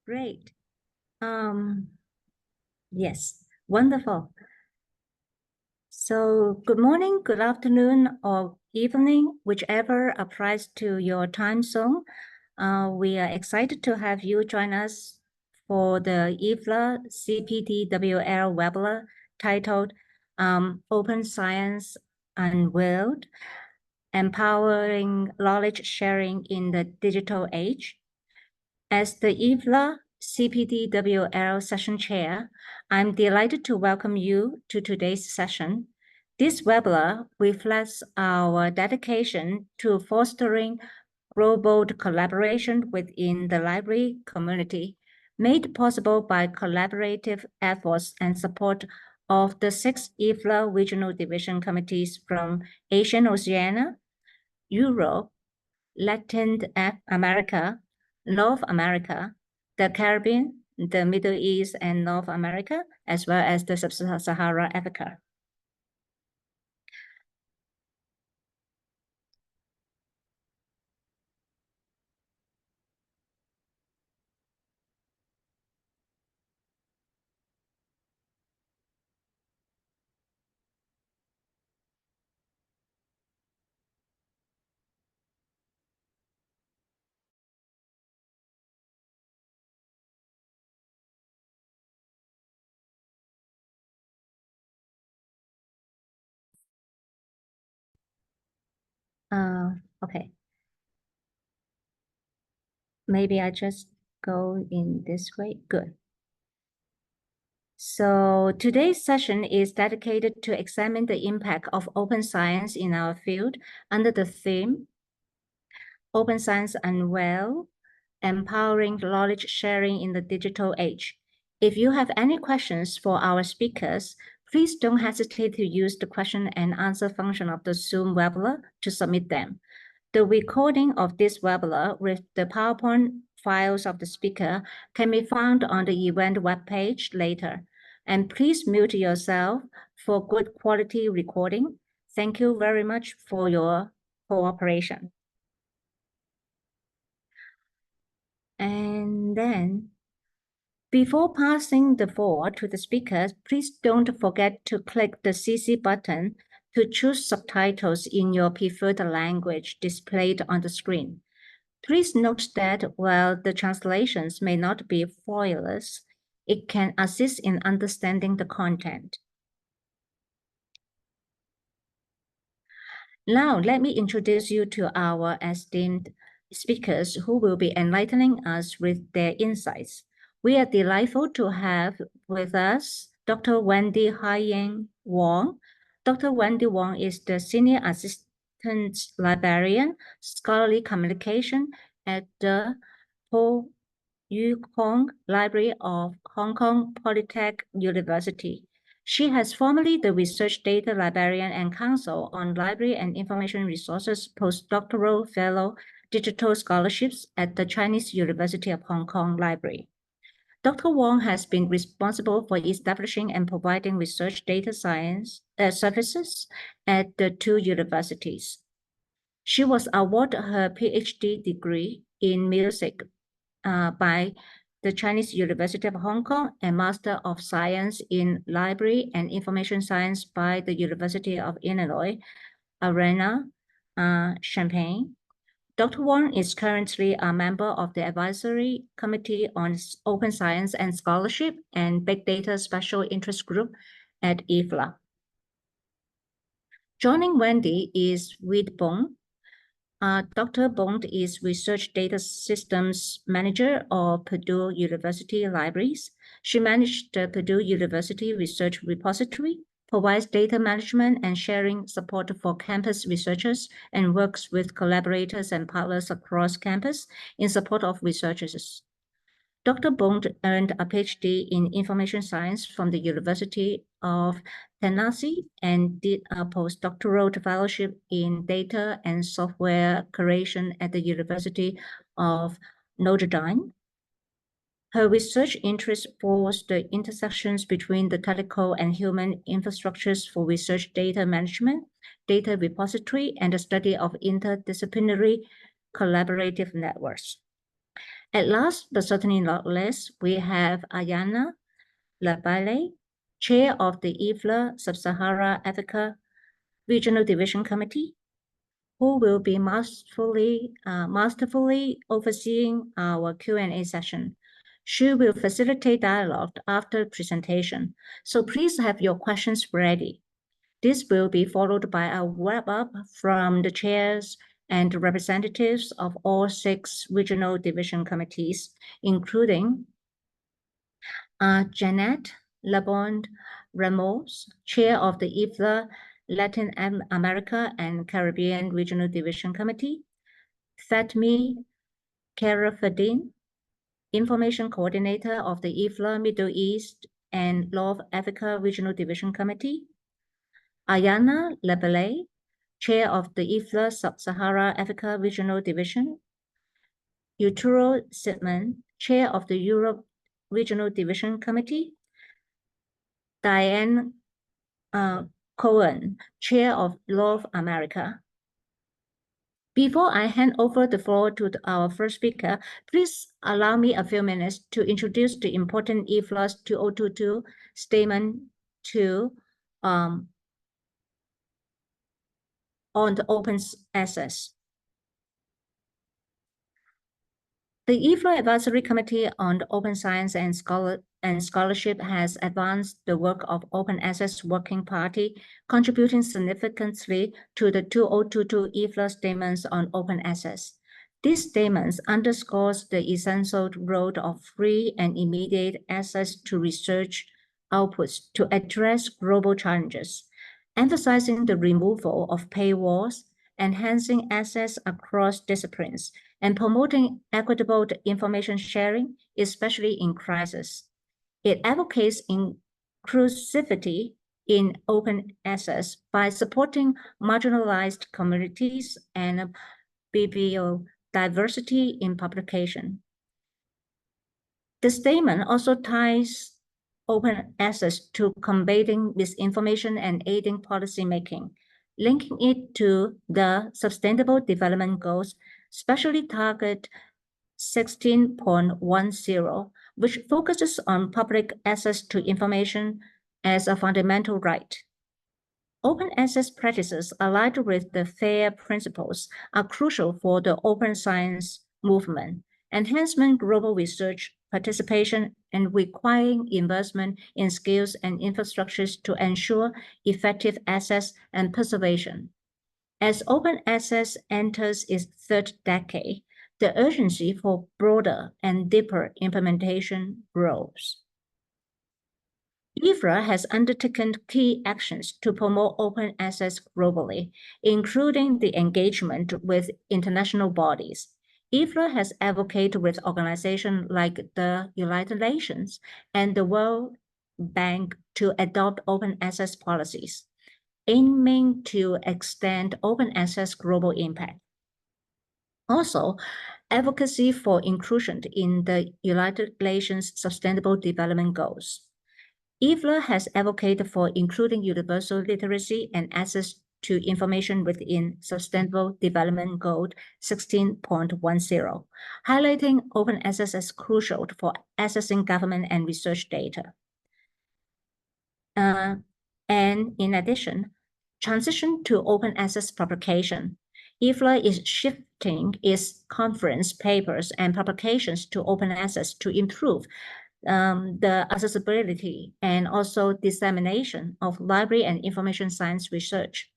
Great. Yes, wonderful. So good morning, good afternoon, or evening, whichever applies to your time zone. We are excited to have you join us for the IFLA CPDWL webinar titled Open Science Unveiled, Empowering Knowledge Sharing in the Digital Age. As the IFLA CPDWL session chair, I'm delighted to welcome you to today's session. This webinar reflects our dedication to fostering global collaboration within the library community, made possible by collaborative efforts and support of the 6 IFLA regional division committees from Asian Oceania, Europe, Latin America, North America, the Caribbean, the Middle East and North America, as well as the Sub-Saharan Africa. Okay. Maybe I just go in this way. Good. So today's session is dedicated to examine the impact of open science in our field under the theme Open Science Unveiled, Empowering Knowledge Sharing in the Digital Age. If you have any questions for our speakers, please don't hesitate to use the question and answer function of the Zoom webinar to submit them. The recording of this webinar with the PowerPoint files of the speaker can be found on the event webpage later. And please mute yourself for good quality recording. Thank you very much for your cooperation. And then, before passing the floor to the speakers, please don't forget to click the CC button to choose subtitles in your preferred language displayed on the screen. Please note that while the translations may not be flawless, it can assist in understanding the content. Now, let me introduce you to our esteemed speakers who will be enlightening us with their insights. We are delighted to have with us Dr. Wendy Wong. Dr. Wendy Wong is the Senior Assistant Librarian, Scholarly Communication at the Yue-kong Library of Hong Kong Polytechnic University. She has formerly the Research Data Librarian and Counsel on Library and Information Resources Postdoctoral Fellow Digital Scholarships at the Chinese University of Hong Kong Library. Dr. Wong has been responsible for establishing and providing research data science services at the 2 universities. She was awarded her PhD degree in music by the Chinese University of Hong Kong and Master of Science in Library and Information Science by the University of Illinois, Champaign. Dr. Wong is currently a member of the Advisory Committee on Open Science and Scholarship and Big Data Special Interest Group at IFLA. Joining Wendy is Bong. Dr. Bond is Research Data Systems Manager of Purdue University Libraries. She managed the Purdue University Research Repository, provides data management and sharing support for campus researchers, and works with collaborators and partners across campus in support of researchers. Dr. Bond earned a PhD in Information Science from the University of Tennessee and did a postdoctoral fellowship in data and software creation at the University of Notre Dame. Her research interests explores the intersections between the technical and human infrastructures for research data management, data repository, and the study of interdisciplinary collaborative networks. At last, but certainly not least, we have Ayana Labale, Chair of the IFLA Sub-Sahara Africa Regional Division Committee, who will be masterfully overseeing our Q&A session. She will facilitate dialogue after presentation, so please have your questions ready. This will be followed by a wrap-up from the chairs and representatives of all 6 regional division committees, including Janet Labonde Ramos, Chair of the IFLA Latin America and Caribbean Regional Division Committee, Fatmi Karafadin, Information Coordinator of the IFLA Middle East and North Africa Regional Division Committee, Ayana Labale, Chair of the IFLA Sub-Sahara Africa Regional Division, Yuturo Sidman, Chair of the Europe Regional Division Committee, Diane Cohen, Chair of North America. Before I hand over the floor to our first speaker, please allow me a few minutes to introduce the important IFLA 2022 statement on the open access. The IFLA Advisory Committee on Open Science and Scholarship has advanced the work of Open Access Working Party, contributing significantly to the 2022 IFLA statements on open access. These statements underscores the essential role of free and immediate access to research outputs to address global challenges, emphasizing the removal of paywalls, enhancing access across disciplines, and promoting equitable information sharing, especially in crisis. It advocates inclusivity in open access by supporting marginalized communities and bibliodiversity in publication. The statement also ties open access to combating misinformation and aiding policymaking, linking it to the Sustainable Development Goals, especially target 16.10, which focuses on public access to information as a fundamental right. Open access practices aligned with the FAIR principles are crucial for the open science movement, enhancement global research participation, and requiring investment in skills and infrastructures to ensure effective access and preservation. As open access enters its 3rd decade, the urgency for broader and deeper implementation grows. IFLA has undertaken key actions to promote open access globally, including the engagement with international bodies. IFLA has advocated with organizations like the United Nations and the World Bank to adopt open access policies, aiming to extend open access global impact. Also, advocacy for inclusion in the United Nations Sustainable Development Goals. IFLA has advocated for including universal literacy and access to information within Sustainable Development Goal 16.10, highlighting open access as crucial for accessing government and research data. And in addition, transition to open access publication. IFLA is shifting its conference papers and publications to open access to improve the accessibility and also dissemination of library and information science research.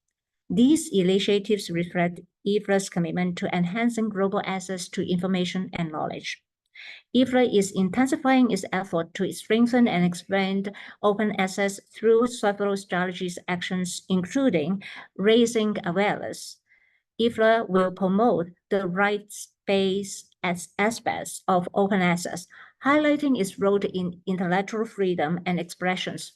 These initiatives reflect IFLA's commitment to enhancing global access to information and knowledge. IFLA is intensifying its effort to strengthen and expand open access through several strategies actions, including raising awareness. IFLA will promote the rights-based aspects of open access, highlighting its role in intellectual freedom and expressions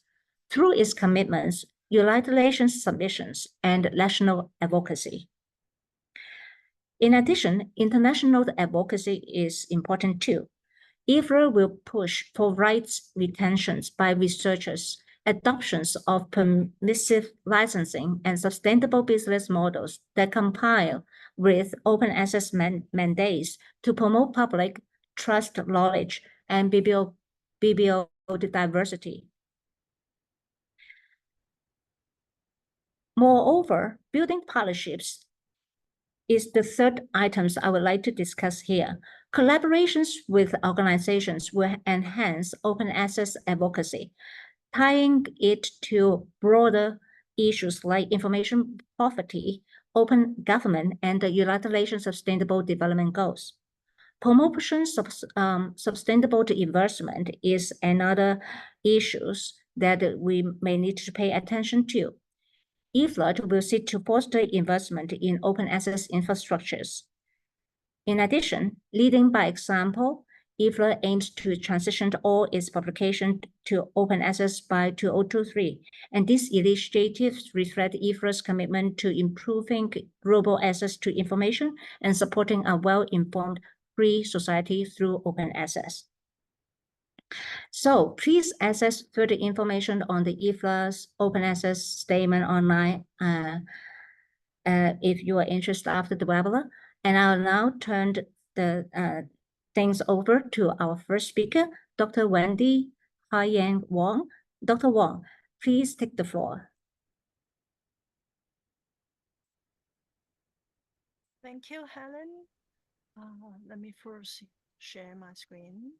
through its commitments, United Nations submissions, and national advocacy. In addition, international advocacy is important too. IFLA will push for rights retentions by researchers, adoptions of permissive licensing, and sustainable business models that compile with open access mandates to promote public, trust knowledge, and bibliodiversity. Moreover, building partnerships is the third items I would like to discuss here. Collaborations with organizations will enhance open access advocacy, tying it to broader issues like information poverty, open government, and the United Nations Sustainable Development Goals. Promotion of sustainable investment is another issue that we may need to pay attention to. IFLA will seek to foster investment in open access infrastructures. In addition, leading by example, IFLA aims to transition all its publication to open access by 2023, and these initiatives reflect IFLA's commitment to improving global access to information and supporting a well-informed free society through open access. So please access further information on the IFLA's open access statement online if you are interested after the webinar. And I'll now turn the things over to our first speaker, Dr. Wendy Wong. Dr. Wong, please take the floor. Thank you, Helen. Let me first share my screen.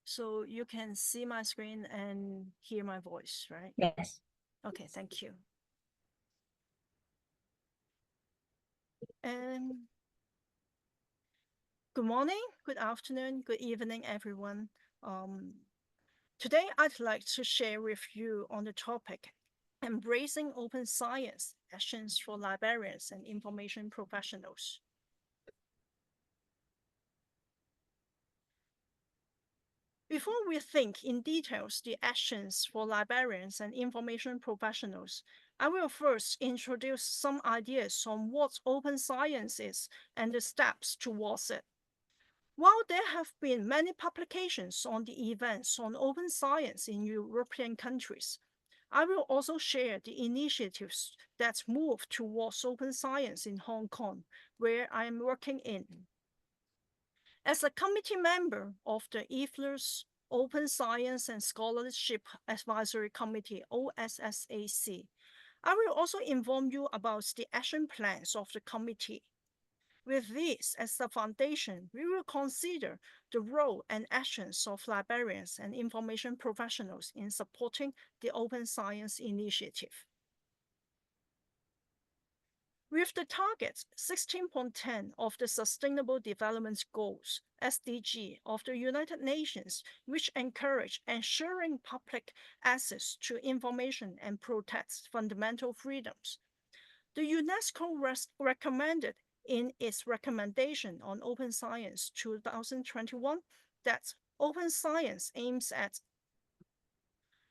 So you can see my screen and hear my voice, right? Yes. Okay, thank you. Good morning, good afternoon, good evening, everyone. Today, I'd like to share with you on the topic, Embracing Open Science, Actions for Librarians and Information Professionals. Before we think in details the actions for librarians and information professionals, I will first introduce some ideas on what open science is and the steps towards it. While there have been many publications on the events on open science in European countries, I will also share the initiatives that move towards open science in Hong Kong, where I am working in. As a committee member of the IFLA's Open Science and Scholarship Advisory Committee, OSSAC, I will also inform you about the action plans of the committee. With this as the foundation, we will consider the role and actions of librarians and information professionals in supporting the Open Science Initiative. With the target 16.10 of the Sustainable Development Goals, SDG, of the United Nations, which encourage ensuring public access to information and protects fundamental freedoms, the UNESCO recommended in its recommendation on Open Science 2021 that open science aims at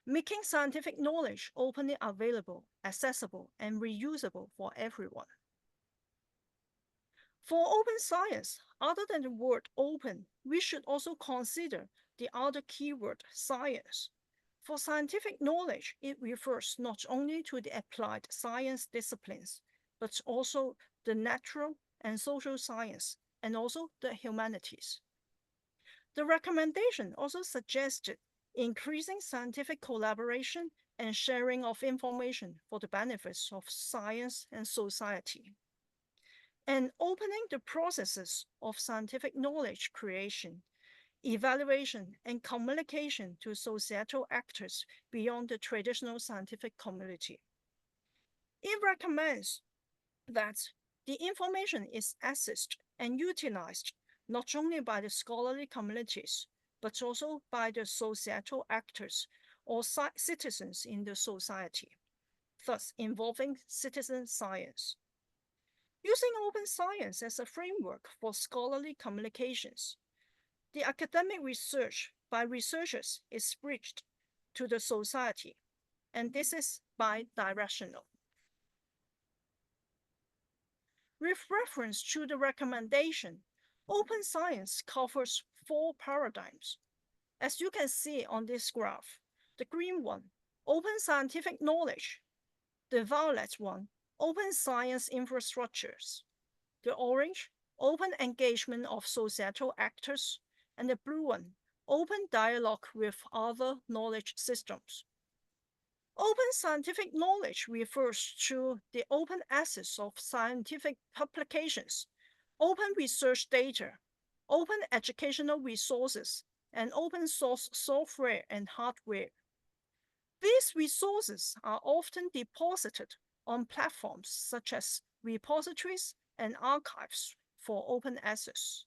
making scientific knowledge openly available, accessible, and reusable for everyone. For open science, other than the word open, we should also consider the other keyword, science. For scientific knowledge, it refers not only to the applied science disciplines, but also the natural and social science, and also the humanities. The recommendation also suggested increasing scientific collaboration and sharing of information for the benefits of science and society, and opening the processes of scientific knowledge creation, evaluation, and communication to societal actors beyond the traditional scientific community. It recommends that the information is accessed and utilized not only by the scholarly communities, but also by the societal actors or citizens in the society, thus involving citizen science. Using open science as a framework for scholarly communications, the academic research by researchers is bridged to the society, and this is bi-directional. With reference to the recommendation, open science covers 4 paradigms. As you can see on this graph, the green one, open scientific knowledge, the violet one, open science infrastructures. The orange, open engagement of societal actors, and the blue one, open dialogue with other knowledge systems. Open scientific knowledge refers to the open access of scientific publications, open research data, open educational resources, and open source software and hardware. These resources are often deposited on platforms such as repositories and archives for open access.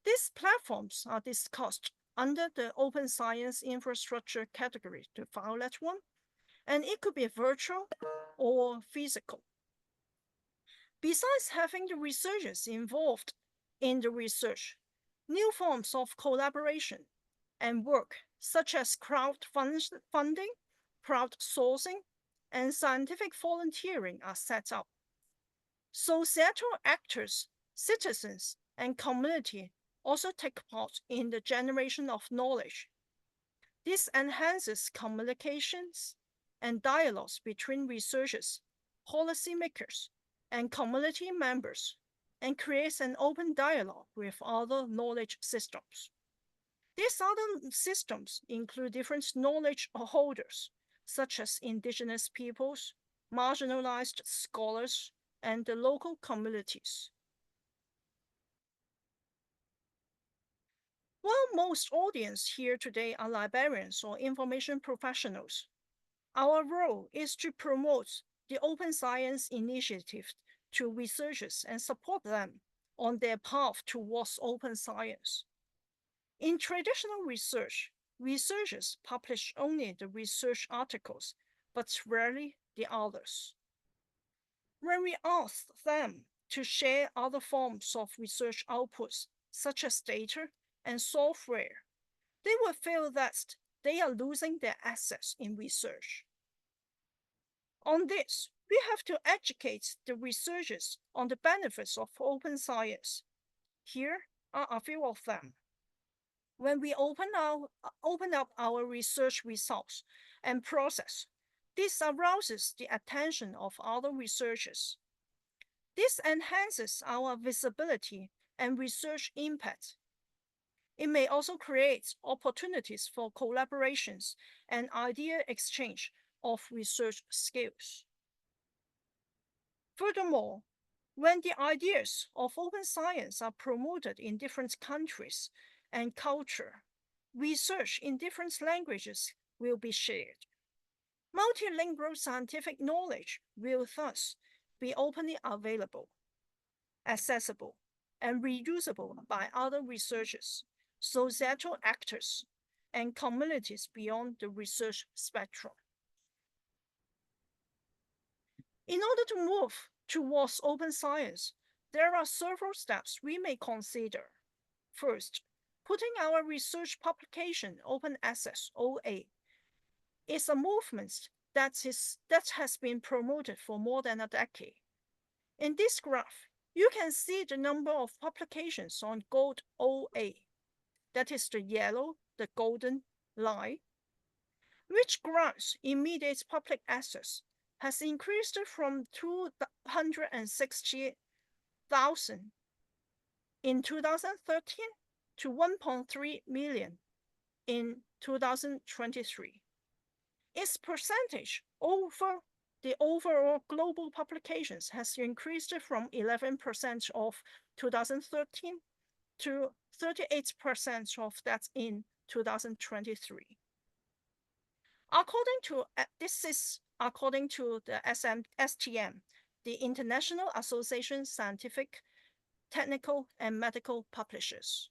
These platforms are discussed under the open science infrastructure category, the violet one, and it could be virtual or physical. Besides having the researchers involved in the research, new forms of collaboration and work such as crowdfunding, crowdsourcing, and scientific volunteering are set up. Societal actors, citizens, and community also take part in the generation of knowledge. This enhances communications and dialogues between researchers, policymakers, and community members, and creates an open dialogue with other knowledge systems. These other systems include different knowledge holders, such as indigenous peoples, marginalized scholars, and the local communities. While most audience here today are librarians or information professionals, our role is to promote the open science initiative to researchers and support them on their path towards open science. In traditional research, researchers publish only the research articles, but rarely the others. When we ask them to share other forms of research outputs, such as data and software, they will feel that they are losing their assets in research. On this, we have to educate the researchers on the benefits of open science. Here are a few of them. When we open up our research results and process, this arouses the attention of other researchers. This enhances our visibility and research impact. It may also create opportunities for collaborations and idea exchange of research skills. Furthermore, when the ideas of open science are promoted in different countries and culture, research in different languages will be shared. Multilingual scientific knowledge will thus be openly available, accessible, and reusable by other researchers, societal actors, and communities beyond the research spectrum. In order to move towards open science, there are several steps we may consider. First, putting our research publication open access (OA) is a movement that has been promoted for more than a decade. In this graph, you can see the number of publications on Gold OA, that is the yellow, the golden line, which grants immediate public access, has increased from 260,000 in 2013 to 1.3 million in 2023. Its percentage over the overall global publications has increased from 11% of 2013 to 38% of that in 2023. This is according to the STM, the International Association Scientific, Technical, and Medical Publishers.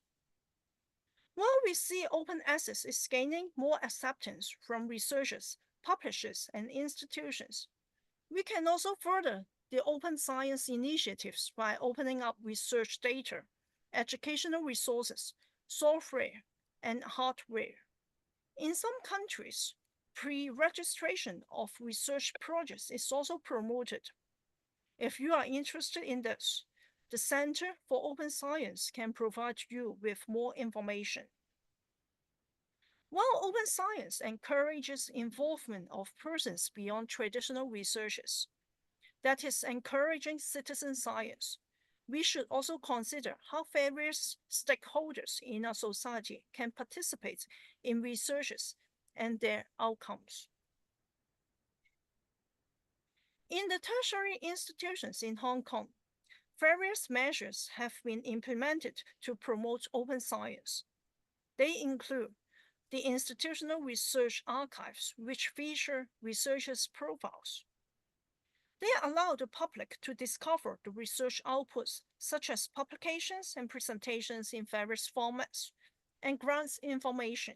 While we see open access is gaining more acceptance from researchers, publishers, and institutions, we can also further the open science initiatives by opening up research data, educational resources, software, and hardware. In some countries, pre-registration of research projects is also promoted. If you are interested in this, the Center for Open Science can provide you with more information. While open science encourages involvement of persons beyond traditional researchers, that is encouraging citizen science, we should also consider how various stakeholders in our society can participate in researches and their outcomes. In the tertiary institutions in Hong Kong, various measures have been implemented to promote open science. They include the institutional research archives, which feature researchers' profiles. They allow the public to discover the research outputs, such as publications and presentations in various formats, and grants information.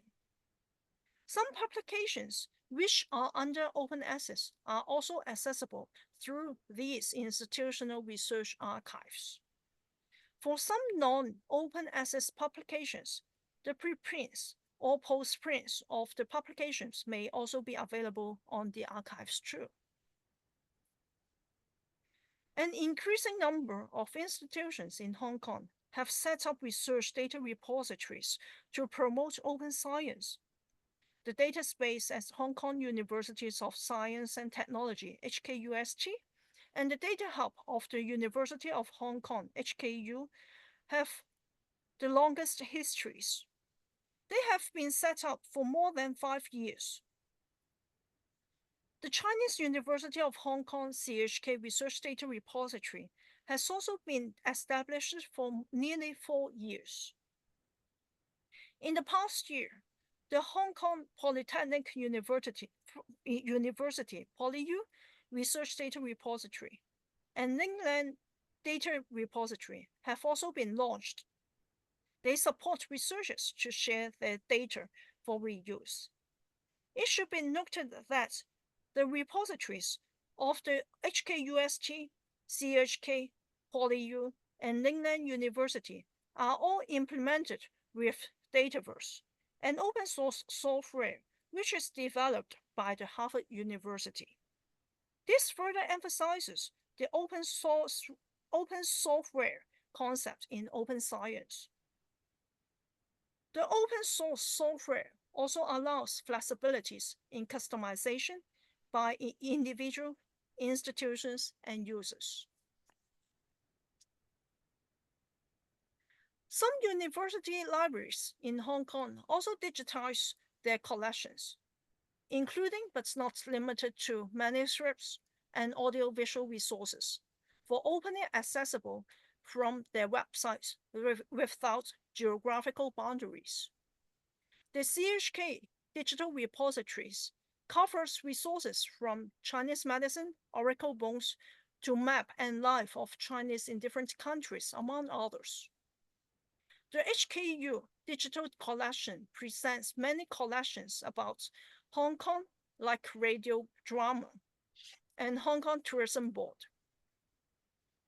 Some publications which are under open access are also accessible through these institutional research archives. For some non-open access publications, the preprints or postprints of the publications may also be available on the archives too. An increasing number of institutions in Hong Kong have set up research data repositories to promote open science. The data space at Hong Kong Universities of Science and Technology, HKUST, and the data hub of the University of Hong Kong, HKU, have the longest histories. They have been set up for more than 5 years. The Chinese University of Hong Kong CHK Research Data Repository has also been established for nearly 4 years. In the past year, the Hong Kong Polytechnic University PolyU Research Data Repository and Ningland Data Repository have also been launched. They support researchers to share their data for reuse. It should be noted that the repositories of the HKUST, CHK, PolyU, and Ningland University are all implemented with Dataverse, an open source software which is developed by the Harvard University. This further emphasizes the open software concept in open science. The open source software also allows flexibilities in customization by individual institutions and users. Some university libraries in Hong Kong also digitize their collections, including but not limited to manuscripts and audiovisual resources, for openly accessible from their websites without geographical boundaries. The CHK digital repositories covers resources from Chinese medicine, oracle bones, to map and life of Chinese in different countries, among others. The HKU digital collection presents many collections about Hong Kong, like radio drama, and Hong Kong Tourism Board.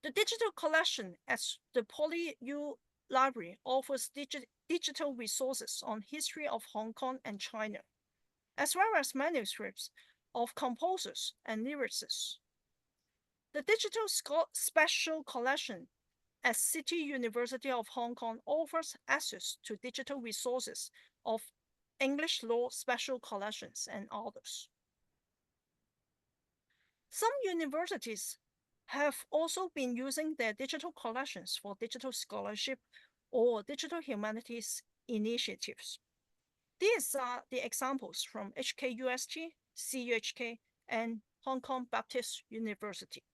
The digital collection at the PolyU Library offers digital resources on history of Hong Kong and China, as well as manuscripts of composers and lyricists. The digital special collection at City University of Hong Kong offers access to digital resources of English law special collections and others. Some universities have also been using their digital collections for digital scholarship or digital humanities initiatives. These are the examples from HKUST, CUHK, and Hong Kong Baptist University.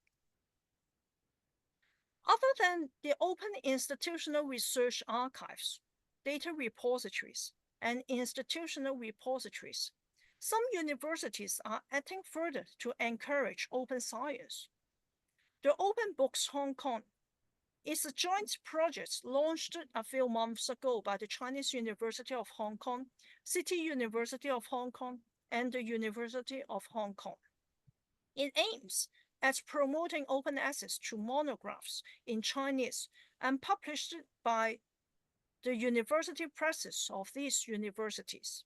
Other than the open institutional research archives, data repositories, and institutional repositories, some universities are acting further to encourage open science. The Open Books Hong Kong is a joint project launched a few months ago by the Chinese University of Hong Kong, City University of Hong Kong, and the University of Hong Kong. It aims at promoting open access to monographs in Chinese and published by the university presses of these universities.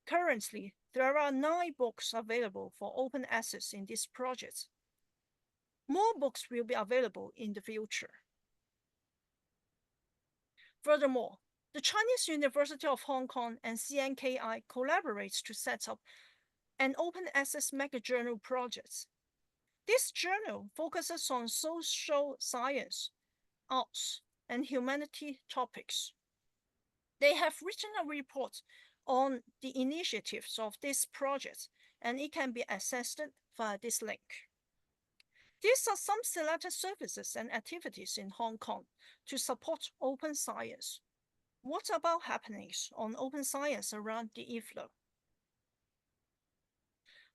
Currently, there are 9 books available for open access in this project. More books will be available in the future. Furthermore, the Chinese University of Hong Kong and CNKI collaborate to set up an open access mega-journal project. This journal focuses on social science, arts, and humanity topics. They have written a report on the initiatives of this project, and it can be accessed via this link. These are some selected services and activities in Hong Kong to support open science. What about happenings on open science around the IFLA?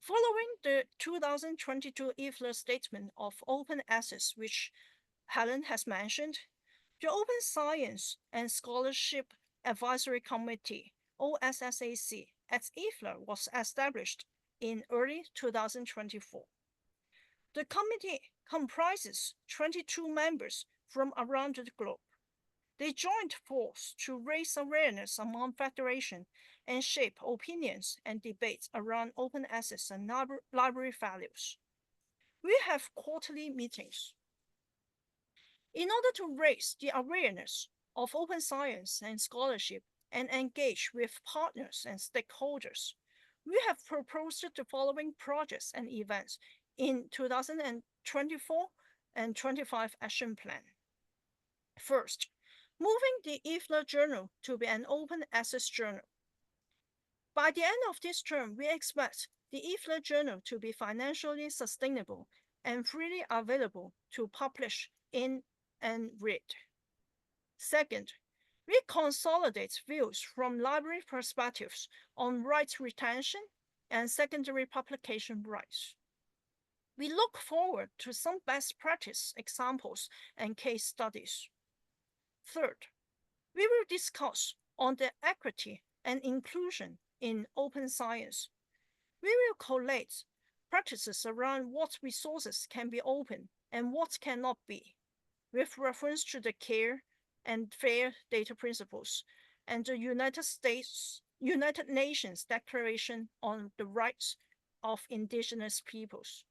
Following the 2022 IFLA Statement of Open Access, which Helen has mentioned, the Open Science and Scholarship Advisory Committee, OSSAC, at IFLA was established in early 2024. The committee comprises 22 members from around the globe. They joined force to raise awareness among federations and shape opinions and debates around open access and library values. We have quarterly meetings. In order to raise the awareness of open science and scholarship and engage with partners and stakeholders, we have proposed the following projects and events in 2024 and 25 Action Plan. First, moving the IFLA journal to be an open access journal. By the end of this term, we expect the IFLA journal to be financially sustainable and freely available to publish in and read. Second, we consolidate views from library perspectives on rights retention and secondary publication rights. We look forward to some best practice examples and case studies. Third, we will discuss on the equity and inclusion in open science. We will collate practices around what resources can be open and what cannot be, with reference to the care and fair data principles and the United Nations Declaration on the Rights of Indigenous Peoples.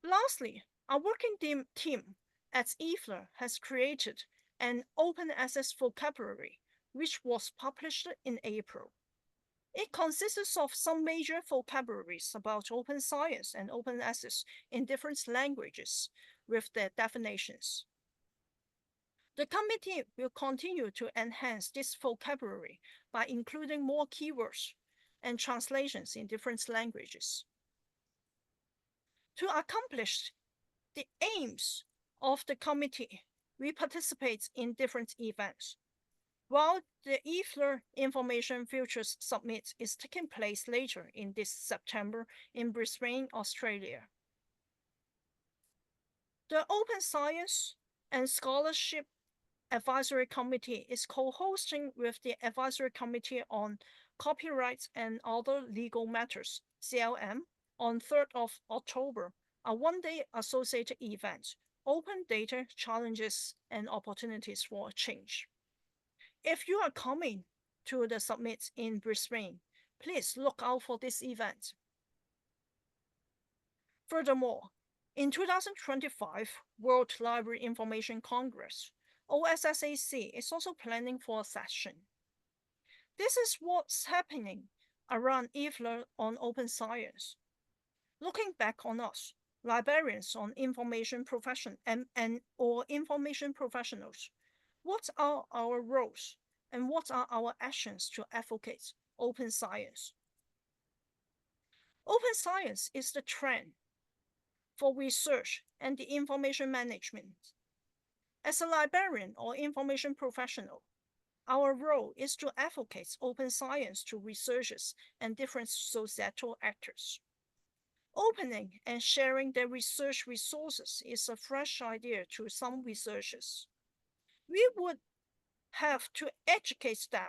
Lastly, our working team at IFLA has created an open access vocabulary, which was published in April. It consists of some major vocabularies about open science and open access in different languages with their definitions. The committee will continue to enhance this vocabulary by including more keywords and translations in different languages. To accomplish the aims of the committee, we participate in different events. While the IFLA Information Futures Summit is taking place later in this September in Brisbane, Australia. The Open Science and Scholarship Advisory Committee is co-hosting with the Advisory Committee on Copyright and Other Legal Matters, CLM, on 3rd of October, a one-day associated event, Open Data Challenges and Opportunities for Change. If you are coming to the summit in Brisbane, please look out for this event. Furthermore, in 2025 World Library Information Congress, OSSAC is also planning for a session. This is what's happening around IFLA on open science. Looking back on us, librarians on information profession or information professionals, what are our roles and what are our actions to advocate open science? Open science is the trend for research and the information management. As a librarian or information professional, our role is to advocate open science to researchers and different societal actors. Opening and sharing their research resources is a fresh idea to some researchers. We would have to educate them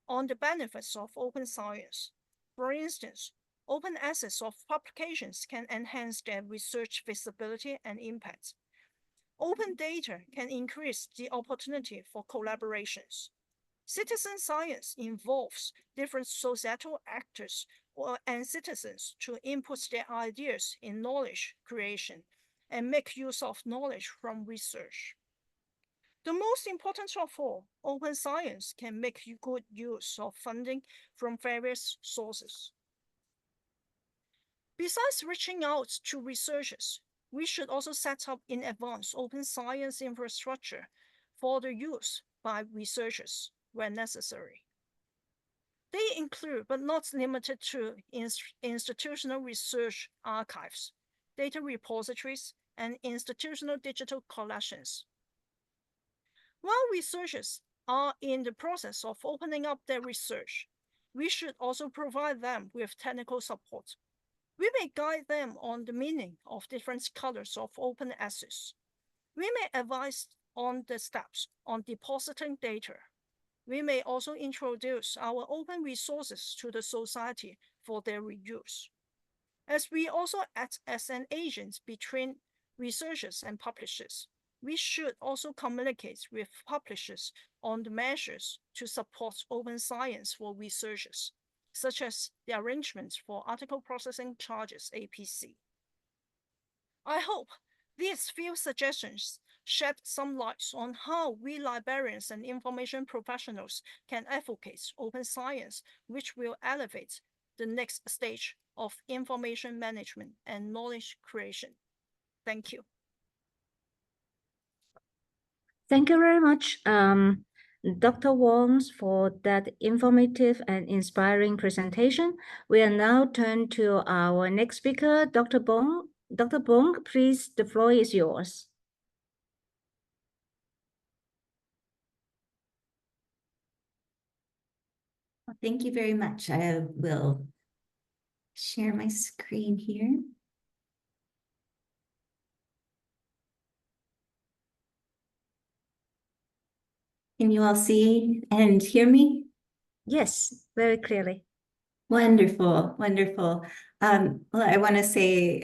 on the benefits of open science. For instance, open access of publications can enhance their research visibility and impact. Open data can increase the opportunity for collaborations. Citizen science involves different societal actors and citizens to input their ideas in knowledge creation and make use of knowledge from research. The most important of all, open science can make good use of funding from various sources. Besides reaching out to researchers, we should also set up in advance open science infrastructure for the use by researchers where necessary. They include, but not limited to, institutional research archives, data repositories, and institutional digital collections. While researchers are in the process of opening up their research, we should also provide them with technical support. We may guide them on the meaning of different colors of open access. We may advise on the steps on depositing data. We may also introduce our open resources to the society for their reuse. As we also act as an agent between researchers and publishers, we should also communicate with publishers on the measures to support open science for researchers, such as the arrangements for article processing charges (APC). I hope these few suggestions shed some light on how we librarians and information professionals can advocate open science, which will elevate the next stage of information management and knowledge creation. Thank you. Thank you very much, Dr. Wong, for that informative and inspiring presentation. We will now turn to our next speaker, Dr. Bong. Dr. Bong, please, the floor is yours. Thank you very much. I will share my screen here. Can you all see and hear me? Yes, very clearly. Wonderful, wonderful. Well, I want to say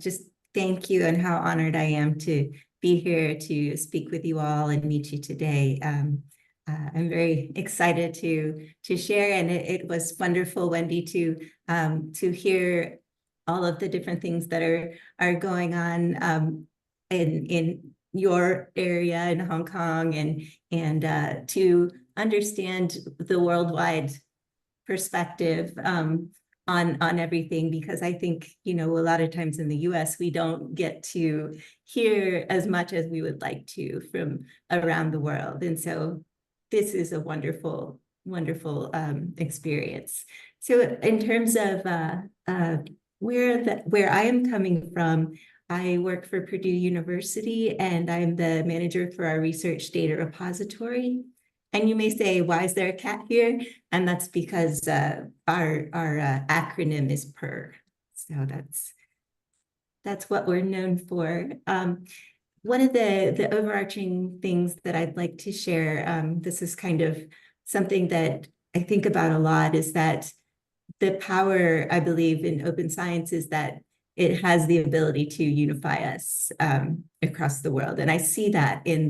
just thank you and how honored I am to be here to speak with you all and meet you today. I'm very excited to share, and it was wonderful, Wendy, to hear all of the different things that are going on in your area in Hong Kong, and to understand the worldwide perspective on everything, because I think, you know, a lot of times in the US, we don't get to hear as much as we would like to from around the world. And so this is a wonderful, wonderful experience. So in terms of where I am coming from, I work for Purdue University, and I'm the manager for our research data repository. And you may say, why is there a cat here? And that's because our acronym is PUR. So that's what we're known for. One of the overarching things that I'd like to share, this is kind of something that I think about a lot, is that the power, I believe, in open science is that it has the ability to unify us across the world. And I see that in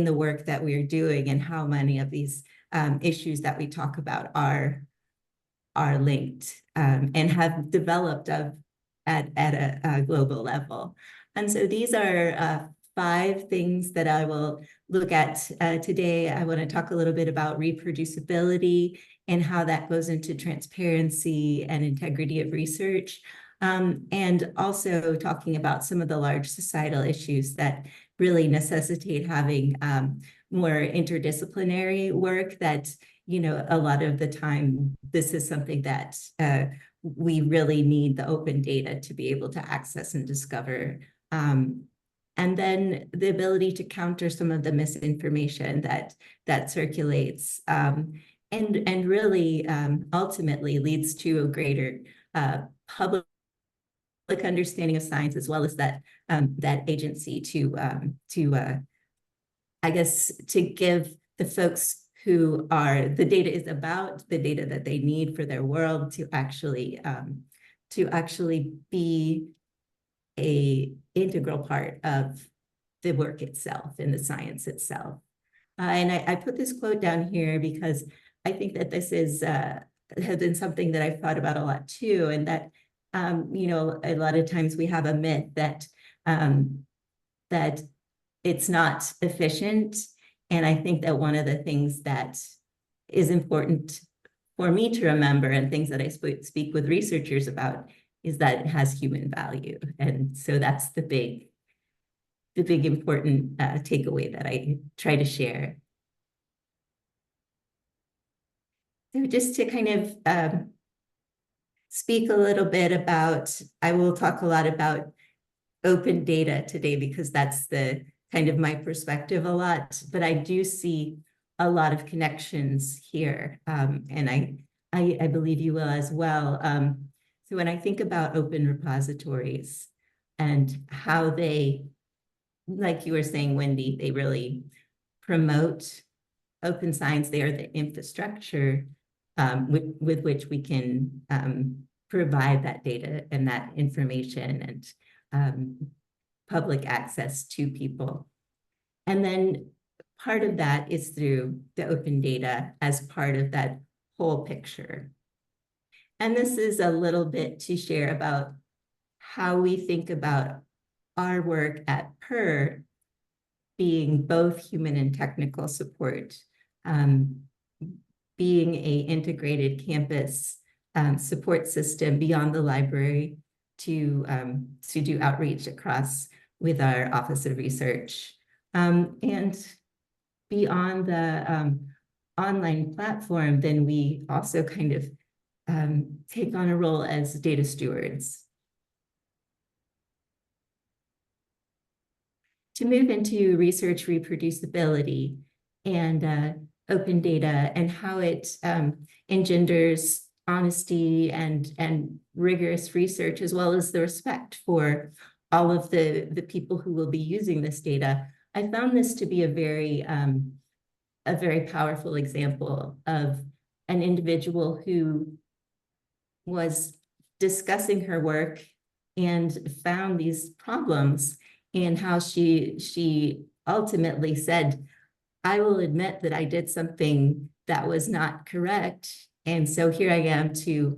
the work that we're doing, and how many of these issues that we talk about are linked and have developed at a global level. And so these are 5 things that I will look at today. I want to talk a little bit about reproducibility and how that goes into transparency and integrity of research. And also talking about some of the large societal issues that really necessitate having more interdisciplinary work, that, you know, a lot of the time, this is something that we really need the open data to be able to access and discover. And then the ability to counter some of the misinformation that circulates and really ultimately leads to a greater public understanding of science, as well as that agency to I guess, to give the folks who are the data is about, the data that they need for their world, to actually be a integral part of the work itself and the science itself. And I put this quote down here because I think that this has been something that I've thought about a lot too, and that you know, a lot of times we have a myth that that it's not efficient. And I think that one of the things that is important for me to remember, and things that I speak with researchers about, is that it has human value. And so that's the big important takeaway that I try to share. So just to kind of speak a little bit about, I will talk a lot about open data today because that's the kind of my perspective a lot, but I do see a lot of connections here. And I believe you will as well. So when I think about open repositories and how they, like you were saying, Wendy, they really promote open science. They are the infrastructure with which we can provide that data and that information and public access to people. And then part of that is through the open data as part of that whole picture. And this is a little bit to share about how we think about our work at PER being both human and technical support, being an integrated campus support system beyond the library to do outreach across with our Office of Research. And beyond the online platform, then we also kind of take on a role as data stewards. To move into research reproducibility and open data and how it engenders honesty and rigorous research, as well as the respect for all of the people who will be using this data, I found this to be a very powerful example of an individual who was discussing her work and found these problems, and how she ultimately said, I will admit that I did something that was not correct. And so here I am to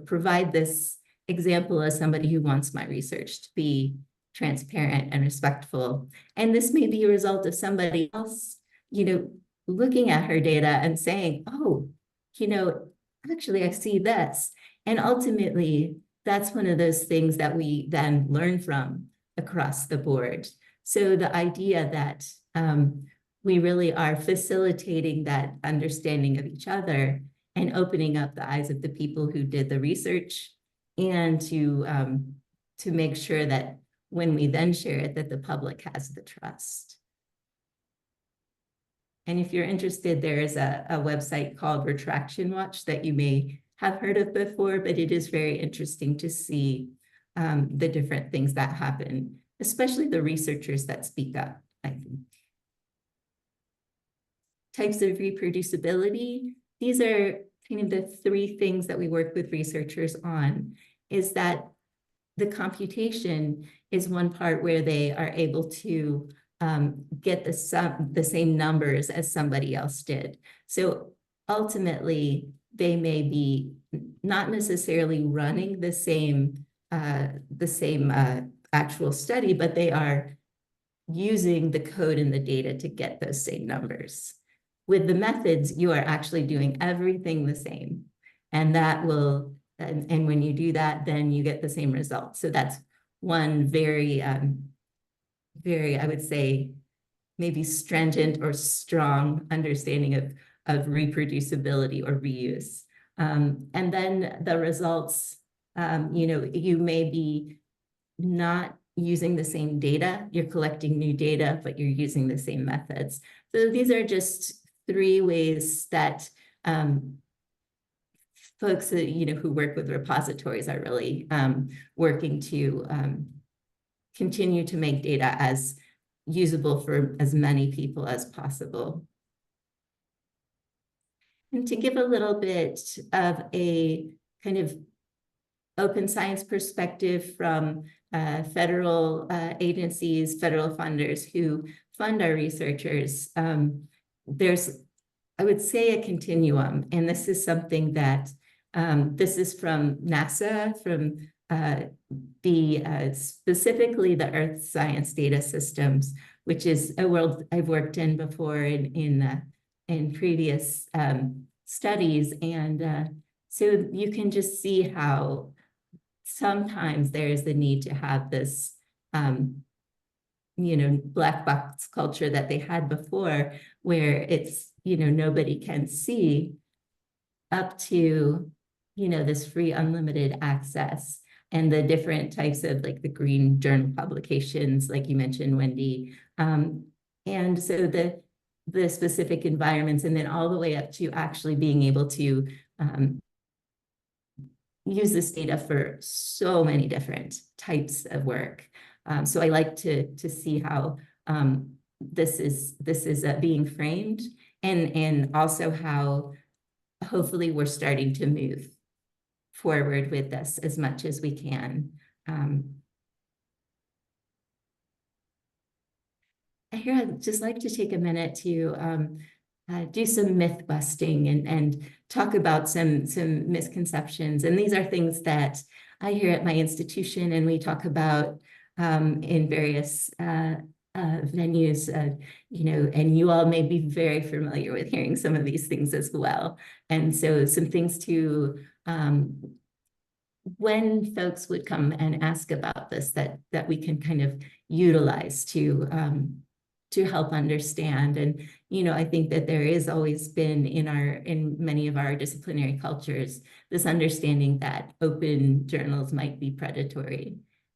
provide this example as somebody who wants my research to be transparent and respectful. And this may be a result of somebody else, looking at her data and saying, oh, actually I see this. And ultimately, that's one of those things that we then learn from across the board. So the idea that we really are facilitating that understanding of each other and opening up the eyes of the people who did the research, and to make sure that when we then share it, that the public has the trust. And if you're interested, there is a website called Retraction Watch that you may have heard of before, but it is very interesting to see the different things that happen, especially the researchers that speak up, I think. Types of reproducibility, these are kind of the three things that we work with researchers on, is that the computation is one part where they are able to get the same numbers as somebody else did. So ultimately, they may be not necessarily running the same actual study, but they are using the code and the data to get those same numbers. With the methods, you are actually doing everything the same. And that will, and when you do that, then you get the same results. So that's one very, I would say, maybe stringent or strong understanding of reproducibility or reuse. And then the results, you may be not using the same data, you're collecting new data, but you're using the same methods. So these are just three ways that folks that, who work with repositories are really working to continue to make data as usable for as many people as possible. And to give a little bit of a kind of open science perspective from federal agencies, federal funders who fund our researchers, there's, I would say, a continuum. And this is something that, this is from NASA, from specifically the Earth Science Data Systems, which is a world I've worked in before in previous studies. And so you can just see how sometimes there is the need to have this, black box culture that they had before, where it's, nobody can see, up to, this free unlimited access and the different types of like the green journal publications, like you mentioned, Wendy. And so the specific environments, and then all the way up to actually being able to use this data for so many different types of work. So I like to see how this is being framed, and also how hopefully we're starting to move forward with this as much as we can. Here, I'd just like to take a minute to do some myth busting and talk about some misconceptions. And these are things that I hear at my institution and we talk about in various venues, and you all may be very familiar with hearing some of these things as well. And so some things to, when folks would come and ask about this, that we can kind of utilize to help understand. And, I think that there is always been in many of our disciplinary cultures, this understanding that open journals might be predatory.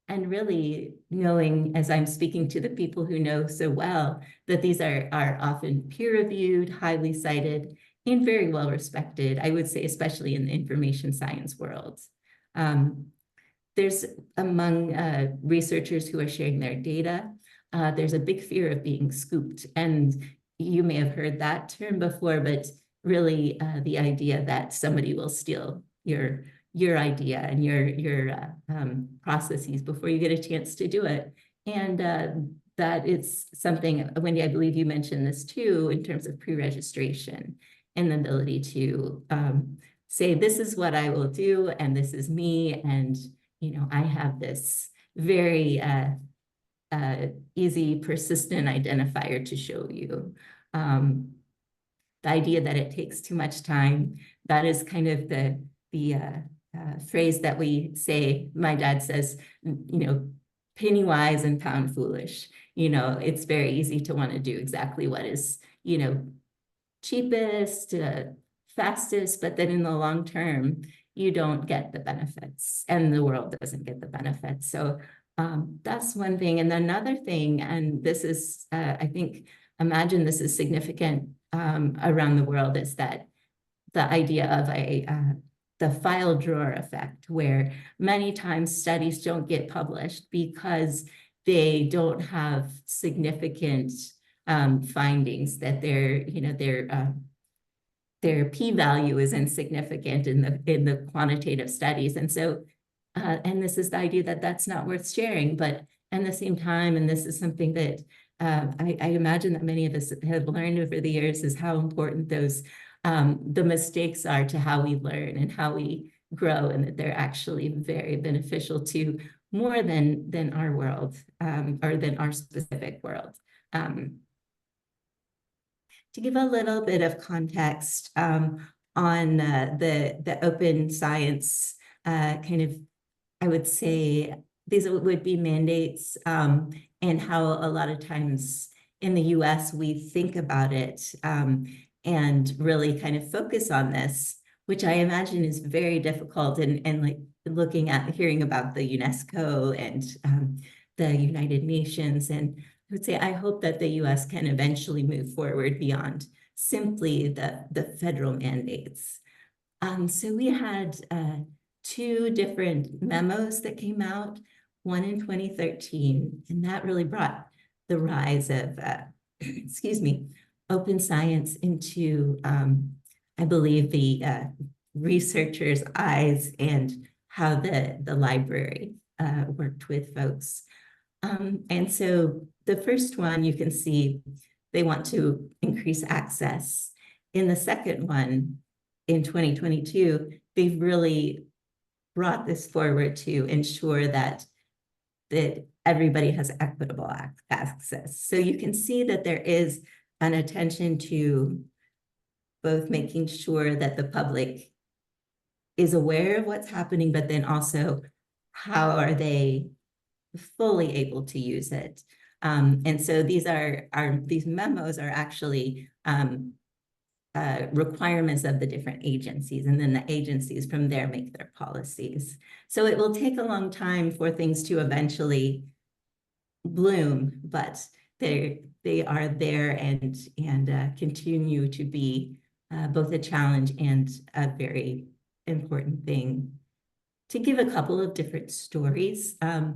And really knowing, as I'm speaking to the people who know so well, that these are often peer-reviewed, highly cited, and very well respected, I would say, especially in the information science world. There's among researchers who are sharing their data, there's a big fear of being scooped. And you may have heard that term before, but really the idea that somebody will steal your idea and your processes before you get a chance to do it. And that it's something, Wendy, I believe you mentioned this too, in terms of pre-registration and the ability to say, this is what I will do, and this is me, and I have this very easy, persistent identifier to show you. The idea that it takes too much time, that is kind of the phrase that we say. My dad says, penny wise and pound foolish. It's very easy to want to do exactly what is, cheapest, fastest, but then in the long term, you don't get the benefits and the world doesn't get the benefits. So that's one thing. And another thing, and this is, I think, imagine this is significant around the world, is that the idea of the file drawer effect, where many times studies don't get published because they don't have significant findings, that their p-value is insignificant in the quantitative studies. And so, and this is the idea that that's not worth sharing, but at the same time, and this is something that I imagine that many of us have learned over the years, is how important those the mistakes are to how we learn and how we grow, and that they're actually very beneficial to more than our world, or than our specific world. To give a little bit of context on the open science kind of, I would say these would be mandates, and how a lot of times in the US we think about it and really kind of focus on this, which I imagine is very difficult, and like looking at hearing about the UNESCO and the United Nations. And I would say I hope that the US can eventually move forward beyond simply the federal mandates. So we had two different memos that came out, one in 2013, and that really brought the rise of, excuse me, open science into, I believe, the researchers' eyes, and how the library worked with folks. And so the first one, you can see they want to increase access. In the second one, in 2022, they've really brought this forward to ensure that everybody has equitable access. So you can see that there is an attention to both making sure that the public is aware of what's happening, but then also how are they fully able to use it? And so these memos are actually requirements of the different agencies, and then the agencies from there make their policies. So it will take a long time for things to eventually bloom, but they are there and continue to be both a challenge and a very important thing. To give a couple of different stories, I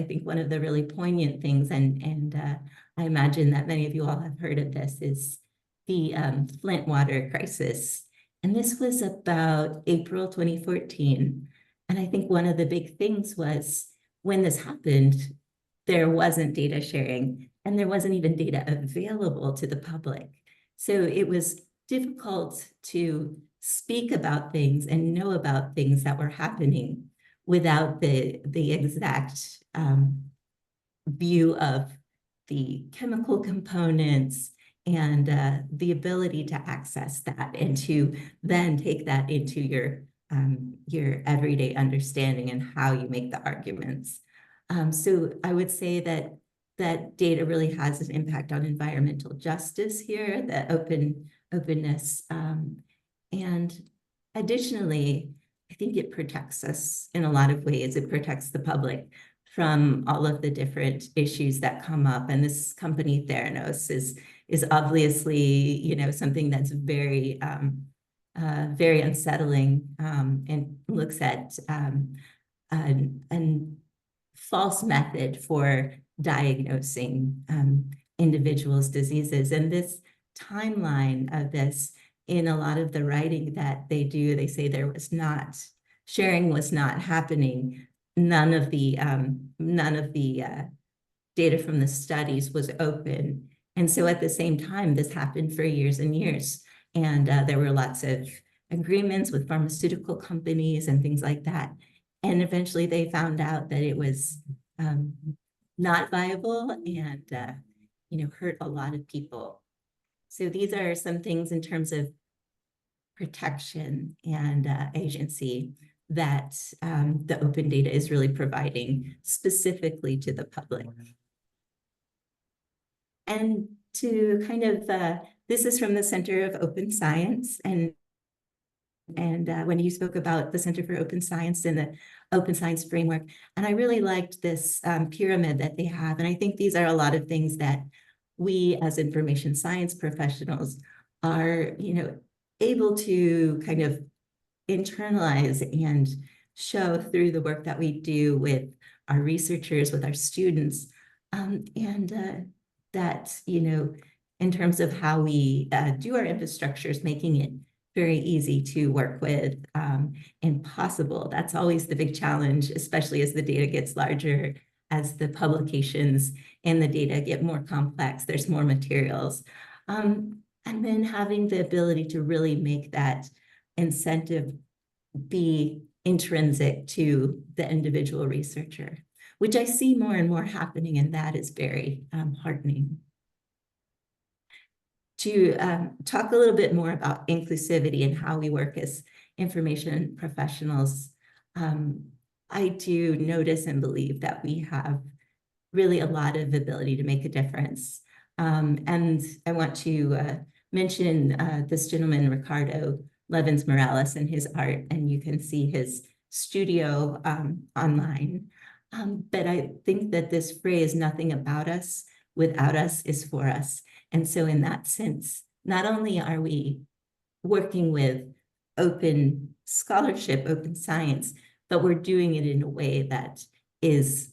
think one of the really poignant things, and I imagine that many of you all have heard of this, is the Flint water crisis. And this was about April 2014. And I think one of the big things was when this happened, there wasn't data sharing and there wasn't even data available to the public. So it was difficult to speak about things and know about things that were happening without the exact view of the chemical components and the ability to access that and to then take that into your everyday understanding and how you make the arguments. So I would say that data really has an impact on environmental justice here, the openness. And additionally, I think it protects us in a lot of ways. It protects the public from all of the different issues that come up. And this company Theranos is obviously, you know, something that's very, very unsettling, and looks at a false method for diagnosing individuals' diseases. And this timeline of this, in a lot of the writing that they do, they say sharing was not happening. None of the data from the studies was open. And so at the same time, this happened for years and years. And there were lots of agreements with pharmaceutical companies and things like that. And eventually they found out that it was not viable and, you know, hurt a lot of people. So these are some things in terms of protection and agency that the open data is really providing specifically to the public. And to kind of, this is from the Center of Open Science, and when you spoke about the Center for Open Science and the Open Science Framework, and I really liked this pyramid that they have. And I think these are a lot of things that we as information science professionals are, you know, able to kind of internalize and show through the work that we do with our researchers, with our students, and that, you know, in terms of how we do our infrastructures, making it very easy to work with and possible. That's always the big challenge, especially as the data gets larger, as the publications and the data get more complex, there's more materials. And then having the ability to really make that incentive be intrinsic to the individual researcher, which I see more and more happening, and that is very heartening. To talk a little bit more about inclusivity and how we work as information professionals, I do notice and believe that we have really a lot of ability to make a difference. And I want to mention this gentleman, Ricardo Levins Morales, and his art, and you can see his studio online. But I think that this phrase, nothing about us without us is for us. And so in that sense, not only are we working with open scholarship, open science, but we're doing it in a way that is,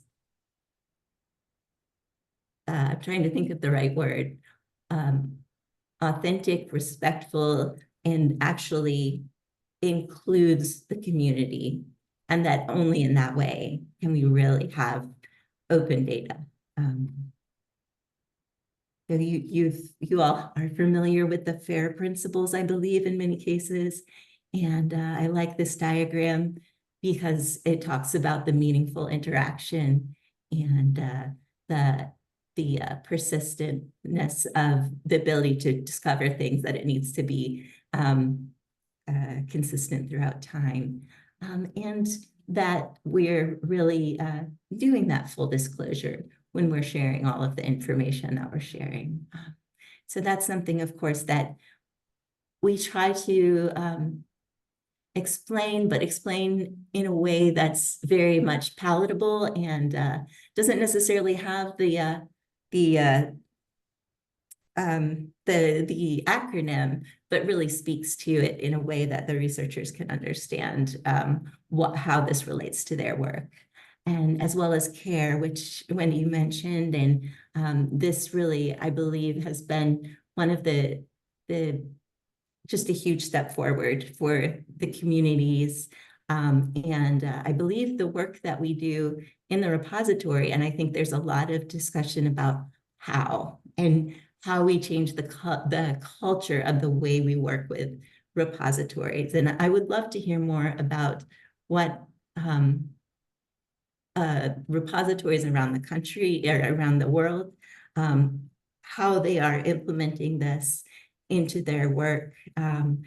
I'm trying to think of the right word, authentic, respectful, and actually includes the community. And that only in that way can we really have open data. So you all are familiar with the FAIR principles, I believe, in many cases. And I like this diagram because it talks about the meaningful interaction and the persistentness of the ability to discover things, that it needs to be consistent throughout time. And that we're really doing that full disclosure when we're sharing all of the information that we're sharing. So that's something, of course, that we try to explain, but explain in a way that's very much palatable and doesn't necessarily have the acronym, but really speaks to it in a way that the researchers can understand how this relates to their work. And as well as care, which Wendy you mentioned, and this really, I believe, has been one of the just a huge step forward for the communities. I believe the work that we do in the repository, and I think there's a lot of discussion about how we change the culture of the way we work with repositories. And I would love to hear more about what repositories around the country or around the world, how they are implementing this into their work, you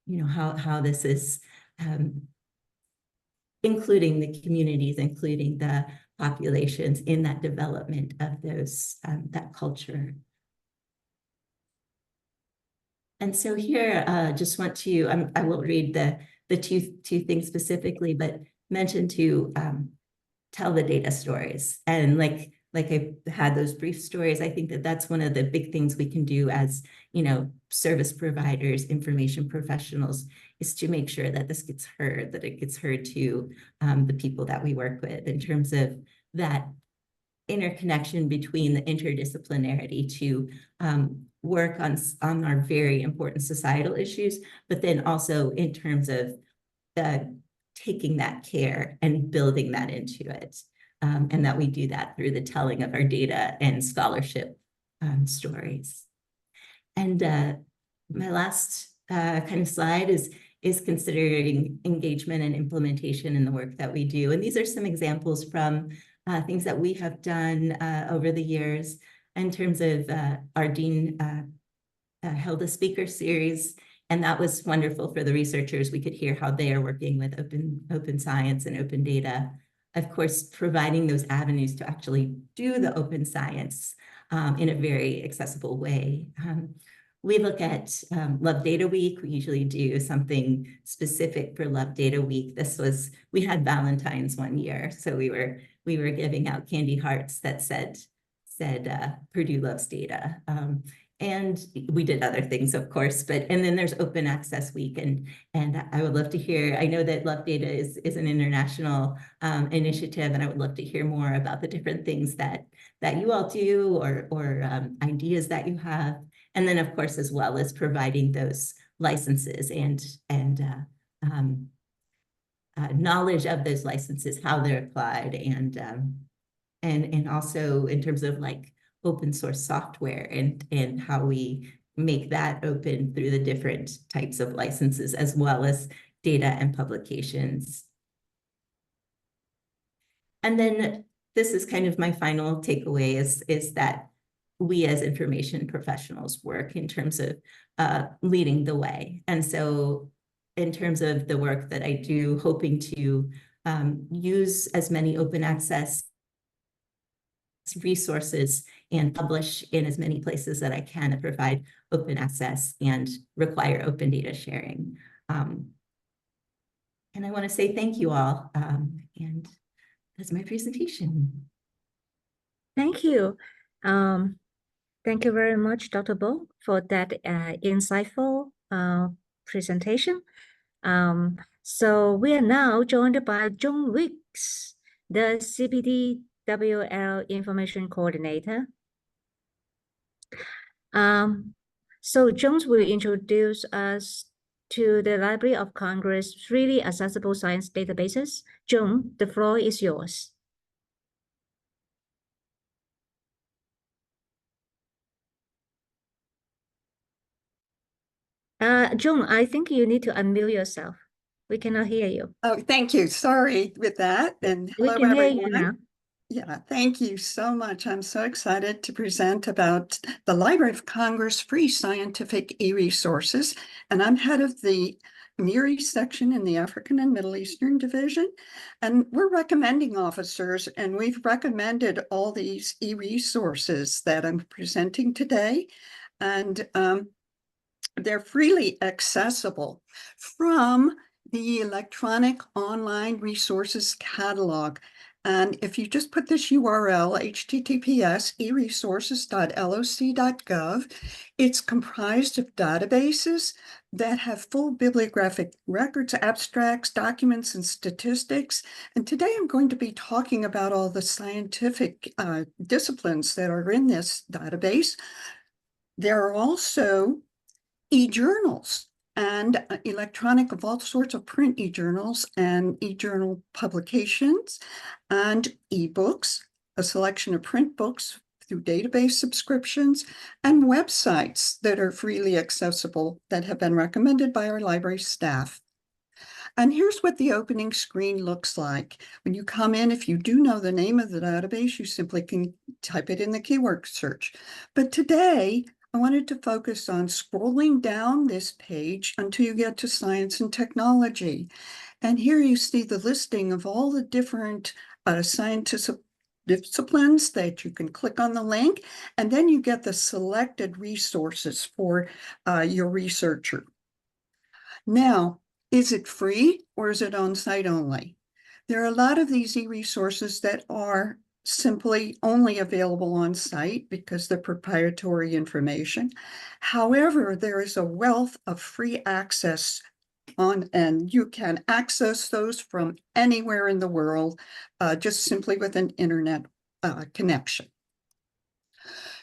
know, how this is including the communities, including the populations in that development of those that culture. And so here, just want to, I will read the two things specifically, but mention to tell the data stories. And like I had those brief stories, I think that that's one of the big things we can do as, you know, service providers, information professionals, is to make sure that this gets heard, that it gets heard to the people that we work with in terms of that interconnection between the interdisciplinarity to work on our very important societal issues, but then also in terms of taking that care and building that into it. And that we do that through the telling of our data and scholarship stories. And my last kind of slide is considering engagement and implementation in the work that we do. And these are some examples from things that we have done over the years in terms of our dean held a speaker series, and that was wonderful for the researchers. We could hear how they are working with open science and open data. Of course, providing those avenues to actually do the open science in a very accessible way. We look at Love Data Week. We usually do something specific for Love Data Week. We had Valentine's one year, so we were giving out candy hearts that said Purdue loves data. And we did other things, of course, and then there's Open Access Week, and I would love to hear, I know that Love Data is an international initiative, and I would love to hear more about the different things that you all do or ideas that you have. And then, of course, as well as providing those licenses and knowledge of those licenses, how they're applied, and also in terms of like open source software and how we make that open through the different types of licenses, as well as data and publications. And then this is kind of my final takeaway is that we as information professionals work in terms of leading the way. And so in terms of the work that I do, hoping to use as many open access resources and publish in as many places that I can to provide open access and require open data sharing. And I want to say thank you all. And that's my presentation. Thank you. Thank you very much, Dr. Bo, for that insightful presentation. So we are now joined by John Wicks, the CPDWL Information Coordinator. So Jones will introduce us to the Library of Congress freely accessible science databases. John, the floor is yours. John, I think you need to unmute yourself. We cannot hear you. Oh, thank you. Sorry with that. And hello, we can everyone. Hear you now. Yeah, thank you so much. I'm so excited to present about the Library of Congress free scientific e-resources. And I'm head of the MIRI section in the African and Middle Eastern Division, and we're recommending officers, and we've recommended all these e-resources that I'm presenting today, and they're freely accessible from the electronic online resources catalog. And if you just put this URL, https://eresources.loc.gov, it's comprised of databases that have full bibliographic records, abstracts, documents, and statistics. And today I'm going to be talking about all the scientific disciplines that are in this database. There are also e-journals and electronic of all sorts of print e-journals and e-journal publications and e-books, a selection of print books through database subscriptions, and websites that are freely accessible that have been recommended by our library staff. And here's what the opening screen looks like. When you come in, if you do know the name of the database, you simply can type it in the keyword search. But today, I wanted to focus on scrolling down this page until you get to science and technology. And here you see the listing of all the different scientific disciplines that you can click on the link, and then you get the selected resources for your researcher. Now, is it free or is it on-site only? There are a lot of these e-resources that are simply only available on site because they're proprietary information. However, there is a wealth of free access and you can access those from anywhere in the world, just simply with an internet connection.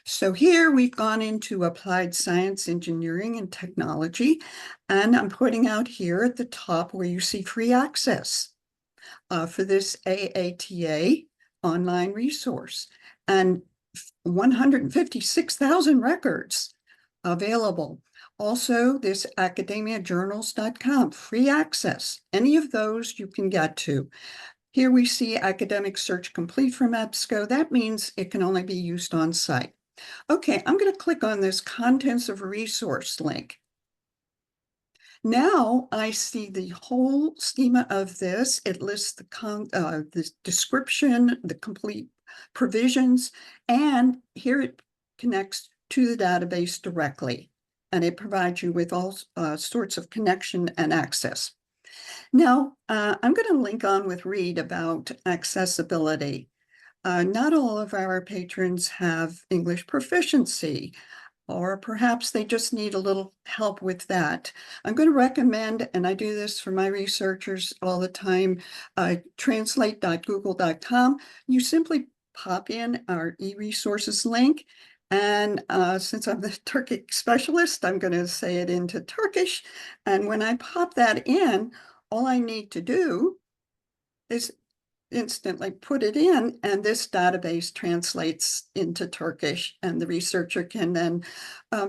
So here we've gone into applied science, engineering, and technology, and I'm putting out here at the top where you see free access for this AATA online resource, and 156,000 records available. Also, this academiajournals.com, free access. Any of those you can get to. Here we see academic search complete from EBSCO. That means it can only be used on site. Okay, I'm going to click on this contents of resource link. Now I see the whole schema of this. It lists the description, the complete provisions, and here it connects to the database directly, and it provides you with all sorts of connection and access. Now, I'm going to link on with Reed about accessibility. Not all of our patrons have English proficiency, or perhaps they just need a little help with that. I'm going to recommend, and I do this for my researchers all the time, translate.google.com. You simply pop in our e-resources link, and since I'm the Turkic specialist, I'm going to say it into Turkish. And when I pop that in, all I need to do is instantly put it in, and this database translates into Turkish, and the researcher can then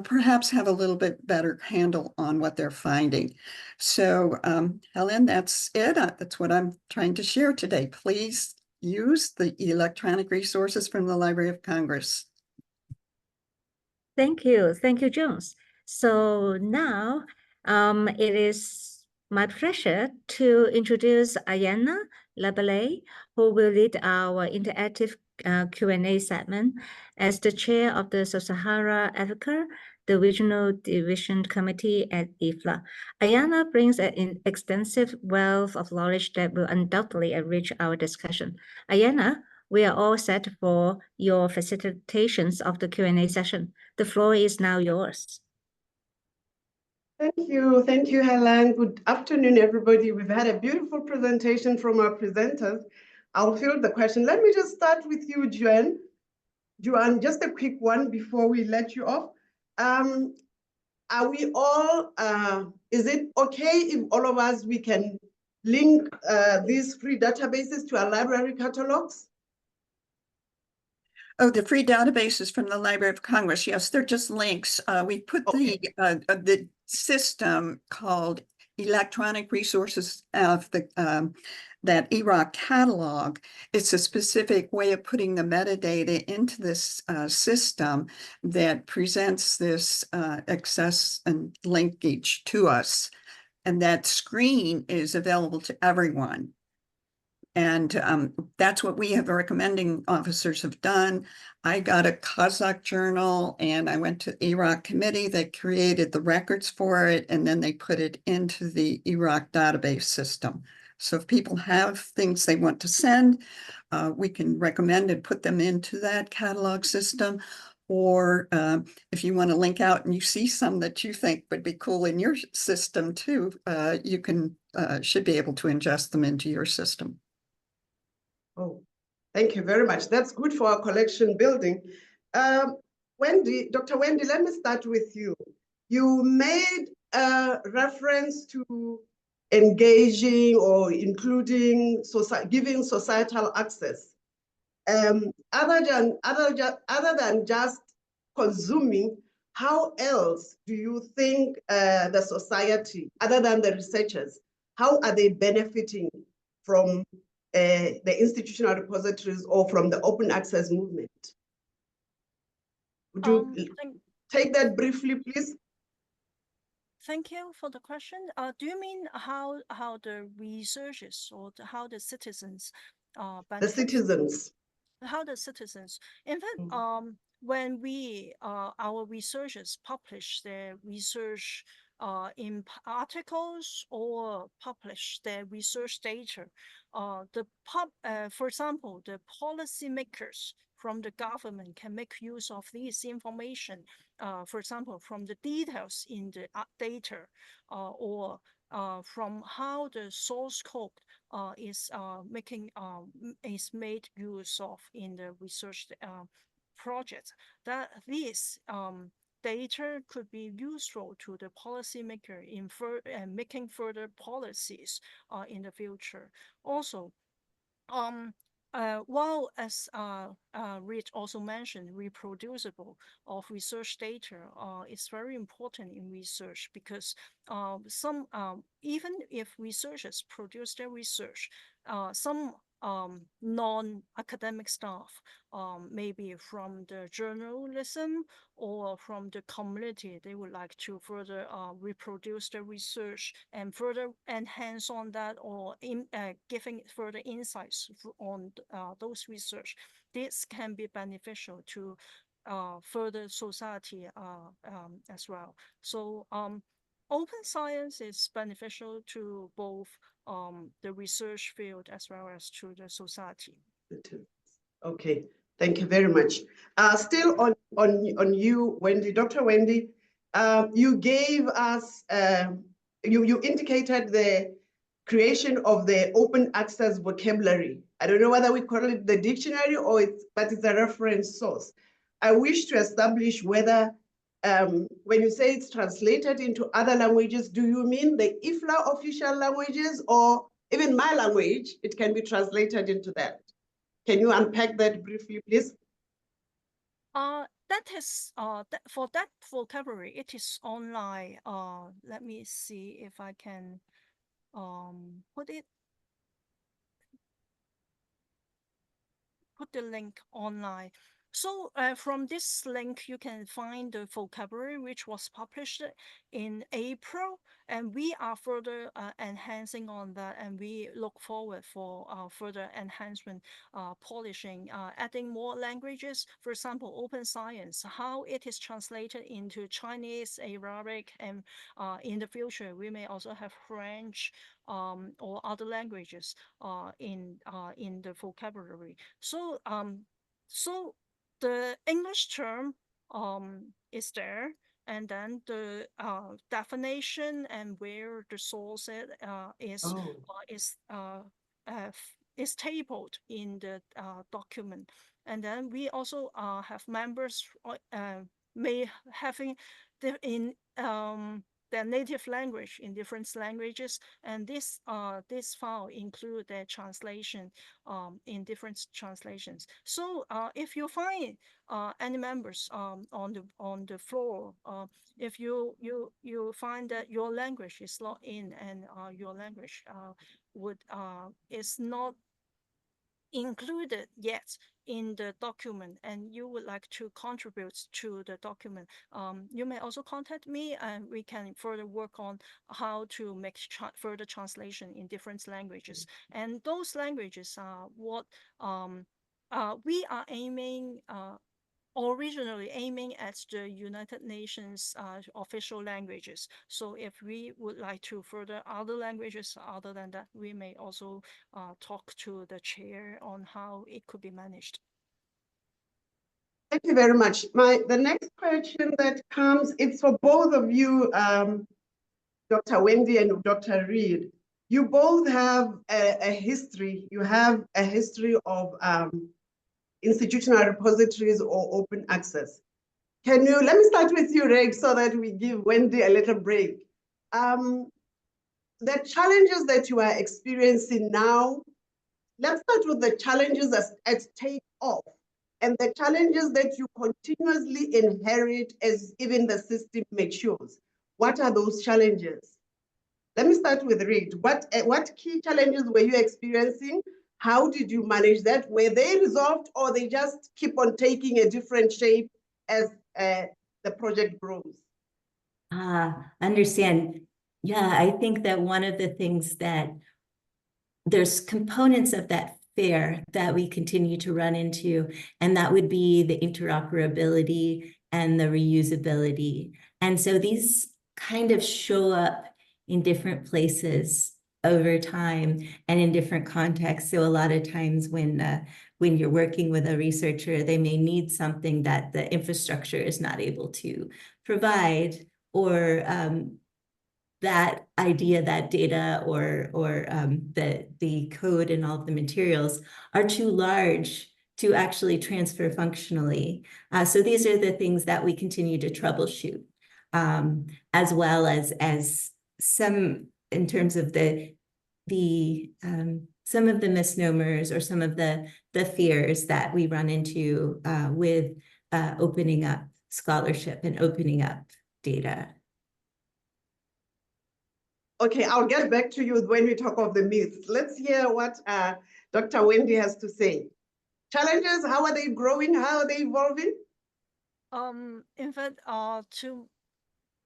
perhaps have a little bit better handle on what they're finding. So Helen, that's it. That's what I'm trying to share today. Please use the electronic resources from the Library of Congress. Thank you, Jones. So now it is my pleasure to introduce Ayana Labale, who will lead our interactive Q&A segment as the chair of the Sub-Sahara Africa, the Regional Division Committee at IFLA. Ayana brings an extensive wealth of knowledge that will undoubtedly enrich our discussion. Ayana, we are all set for your facilitations of the Q&A session. The floor is now yours. Thank you, Helen. Good afternoon, everybody. We've had a beautiful presentation from our presenters. I'll field the question. Let me just start with you, Joanne. Joanne, just a quick one before we let you off. Are we all, is it okay if all of us, we can link these free databases to our library catalogs? Oh, the free databases from the Library of Congress. Yes, they're just links. We put the system called Electronic Resources of the that EROC catalog. It's a specific way of putting the metadata into this system that presents this access and linkage to us. And that screen is available to everyone. And that's what we have recommending officers have done. I got a Kazakh journal and I went to Iraq committee. They created the records for it and then they put it into the Iraq database system. So if people have things they want to send, we can recommend and put them into that catalog system. Or if you want to link out and you see some that you think would be cool in your system too, you can should be able to ingest them into your system. Oh, thank you very much. That's good for our collection building. Wendy, Dr. Wendy, let me start with you. You made a reference to engaging or including giving societal access. Other than just consuming, how else do you think the society, other than the researchers, how are they benefiting from the institutional repositories or from the open access movement? Would you take that briefly, please? Thank you for the question. Do you mean how the researchers or how the citizens benefit? The citizens. How the citizens. In fact, when our researchers publish their research in articles or publish their research data, for example, the policymakers from the government can make use of this information, for example, from the details in the data or from how the source code is made use of in the research project. That this data could be useful to the policymaker in making further policies in the future. Also, while as Rich also mentioned, reproducible of research data is very important in research because even if researchers produce their research, some non-academic staff, maybe from the journalism or from the community, they would like to further reproduce the research and further enhance on that or giving further insights on those research. This can be beneficial to further society as well. So open science is beneficial to both the research field as well as to the society. Okay, thank you very much. Still on you, Wendy, Dr. Wendy, you gave us, you indicated the creation of the open access vocabulary. I don't know whether we call it the dictionary or but it's a reference source. I wish to establish whether when you say it's translated into other languages, do you mean the IFLA official languages or even my language, it can be translated into that? Can you unpack that briefly, please? That is for that vocabulary, it is online. Let me see if I can put the link online. So from this link, you can find the vocabulary which was published in April, and we are further enhancing on that, and we look forward for further enhancement, polishing, adding more languages. For example, open science, how it is translated into Chinese, Arabic, and in the future, we may also have French or other languages in the vocabulary. So the English term is there, and then the definition and where the source is tabled in the document. And then we also have members may having in their native language in different languages, and this file include their translation in different translations. So if you find any members on the floor, if you find that your language is not in and your language is not included yet in the document and you would like to contribute to the document, you may also contact me and we can further work on how to make further translation in different languages. And those languages are what we are originally aiming at the United Nations official languages. So if we would like to further other languages other than that, we may also talk to the chair on how it could be managed. Thank you very much. The next question that comes, it's for both of you, Dr. Wendy and Dr. Reed. You both have a history. You have a history of institutional repositories or open access. Let me start with you, Reg, so that we give Wendy a little break. The challenges that you are experiencing now, let's start with the challenges at takeoff and the challenges that you continuously inherit as even the system matures. What are those challenges? Let me start with Reed. What key challenges were you experiencing? How did you manage that? Were they resolved or they just keep on taking a different shape as the project grows? Understand. Yeah, I think that one of the things that there's components of that fair that we continue to run into, and that would be the interoperability and the reusability. And so these kind of show up in different places over time and in different contexts. So a lot of times when you're working with a researcher, they may need something that the infrastructure is not able to provide, or that idea, that data, or the code and all of the materials are too large to actually transfer functionally. So these are the things that we continue to troubleshoot, as well as some in terms of some of the misnomers or some of the fears that we run into with opening up scholarship and opening up data. Okay, I'll get back to you when we talk of the myths. Let's hear what Dr. Wendy has to say. Challenges, how are they growing? How are they evolving? In fact,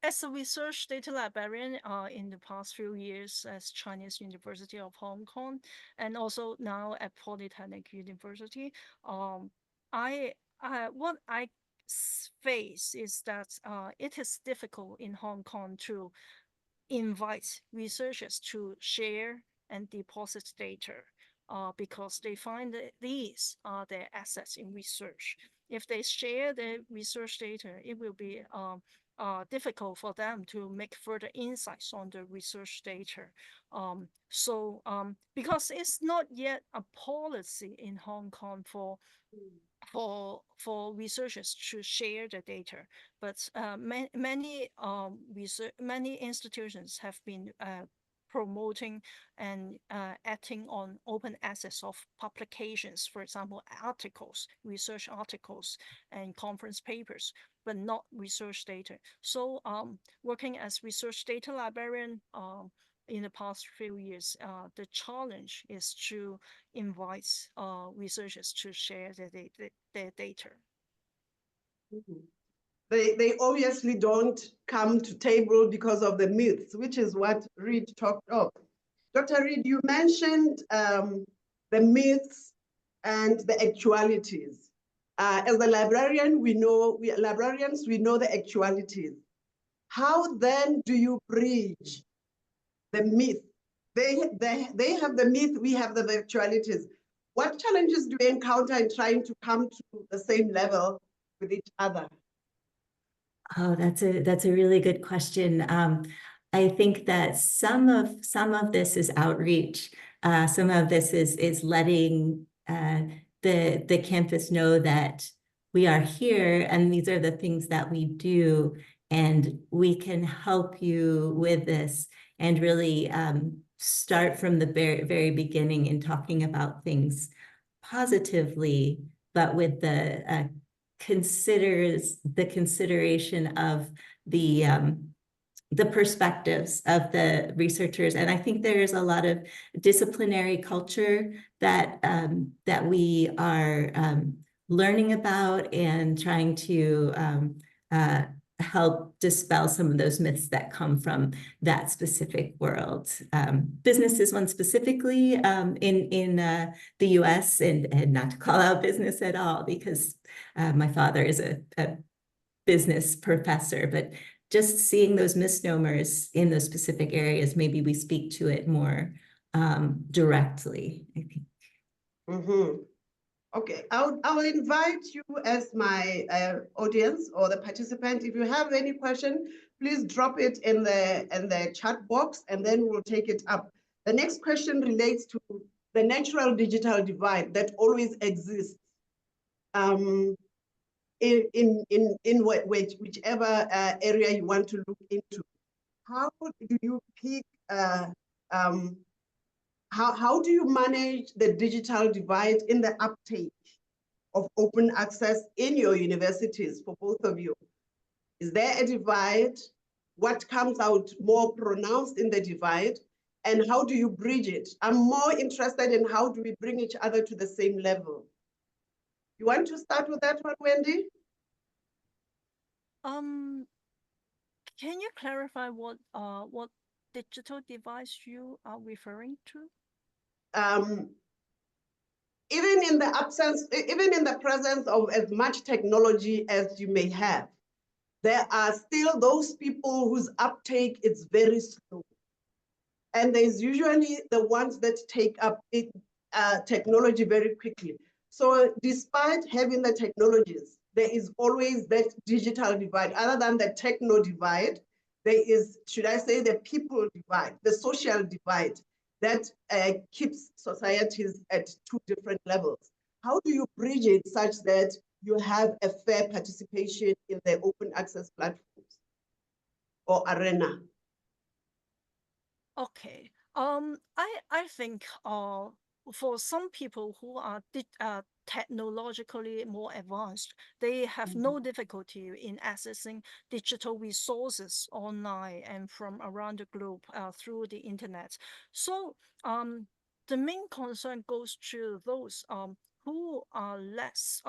as a research data librarian in the past few years as Chinese University of Hong Kong, and also now at Polytechnic University, what I face is that it is difficult in Hong Kong to invite researchers to share and deposit data because they find that these are their assets in research. If they share their research data, it will be difficult for them to make further insights on the research data. Because it's not yet a policy in Hong Kong for researchers to share the data, but many institutions have been promoting and acting on open access of publications, for example, articles, research articles, and conference papers, but not research data. So working as research data librarian in the past few years, the challenge is to invite researchers to share their data. Mm-hmm. They obviously don't come to table because of the myths, which is what Reed talked of. Dr. Reed, you mentioned the myths and the actualities. As a librarian, we know the actualities. How then do you bridge the myth? They have the myth, we have the actualities. What challenges do you encounter in trying to come to the same level with each other? Oh, that's a really good question. I think that some of this is outreach. Some of this is letting the campus know that we are here and these are the things that we do, and we can help you with this, and really start from the very beginning in talking about things positively, but with the consideration of the the perspectives of the researchers. And I think there's a lot of disciplinary culture that, that we are learning about and trying to help dispel some of those myths that come from that specific world. Business is one specifically in the US, and not to call out business at all, because my father is a business professor, but just seeing those misnomers in those specific areas, maybe we speak to it more directly, I think. Mm-hmm. Okay, I'll invite you as my audience or the participant. If you have any question, please drop it in the chat box, and then we'll take it up. The next question relates to the natural digital divide that always exists in whichever area you want to look into. How do you pick? How do you manage the digital divide in the uptake of open access in your universities for both of you? Is there a divide? What comes out more pronounced in the divide? And how do you bridge it? I'm more interested in how do we bring each other to the same level? You want to start with that one, Wendy? Can you clarify what digital device you are referring to? Even in the presence of as much technology as you may have, there are still those people whose uptake is very slow. And there's usually the ones that take up technology very quickly. So despite having the technologies, there is always that digital divide. Other than the techno divide, there is, should I say, the people divide, the social divide that keeps societies at two different levels. How do you bridge it such that you have a fair participation in the open access platforms or arena? Okay. I think for some people who are technologically more advanced, they have no difficulty in accessing digital resources online and from around the globe through the internet. So the main concern goes to those who are less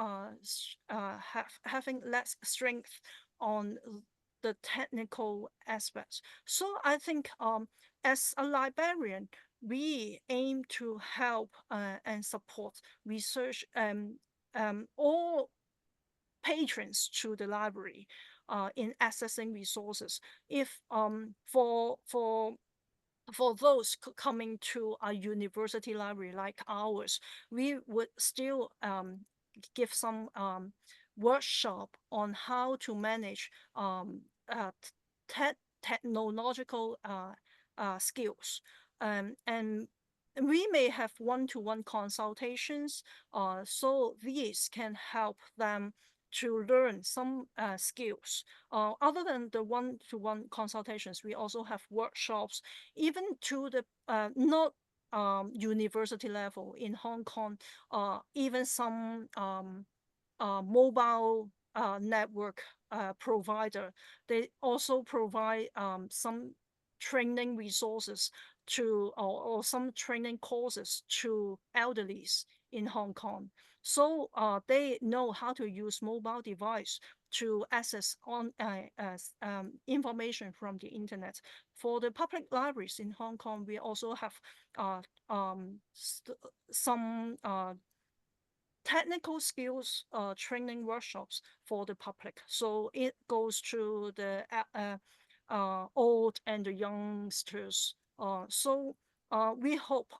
having less strength on the technical aspects. So I think as a librarian, we aim to help and support research all patrons to the library in accessing resources. If for those coming to a university library like ours, we would still give some workshop on how to manage technological skills. And we may have one-to-one consultations, so these can help them to learn some skills. Other than the one-to-one consultations, we also have workshops, even to the not university level in Hong Kong, even some mobile network provider. They also provide some training resources to or some training courses to elderlies in Hong Kong. So they know how to use mobile device to access on information from the internet. For the public libraries in Hong Kong, we also have some technical skills training workshops for the public. So it goes to the old and the youngsters. So we hope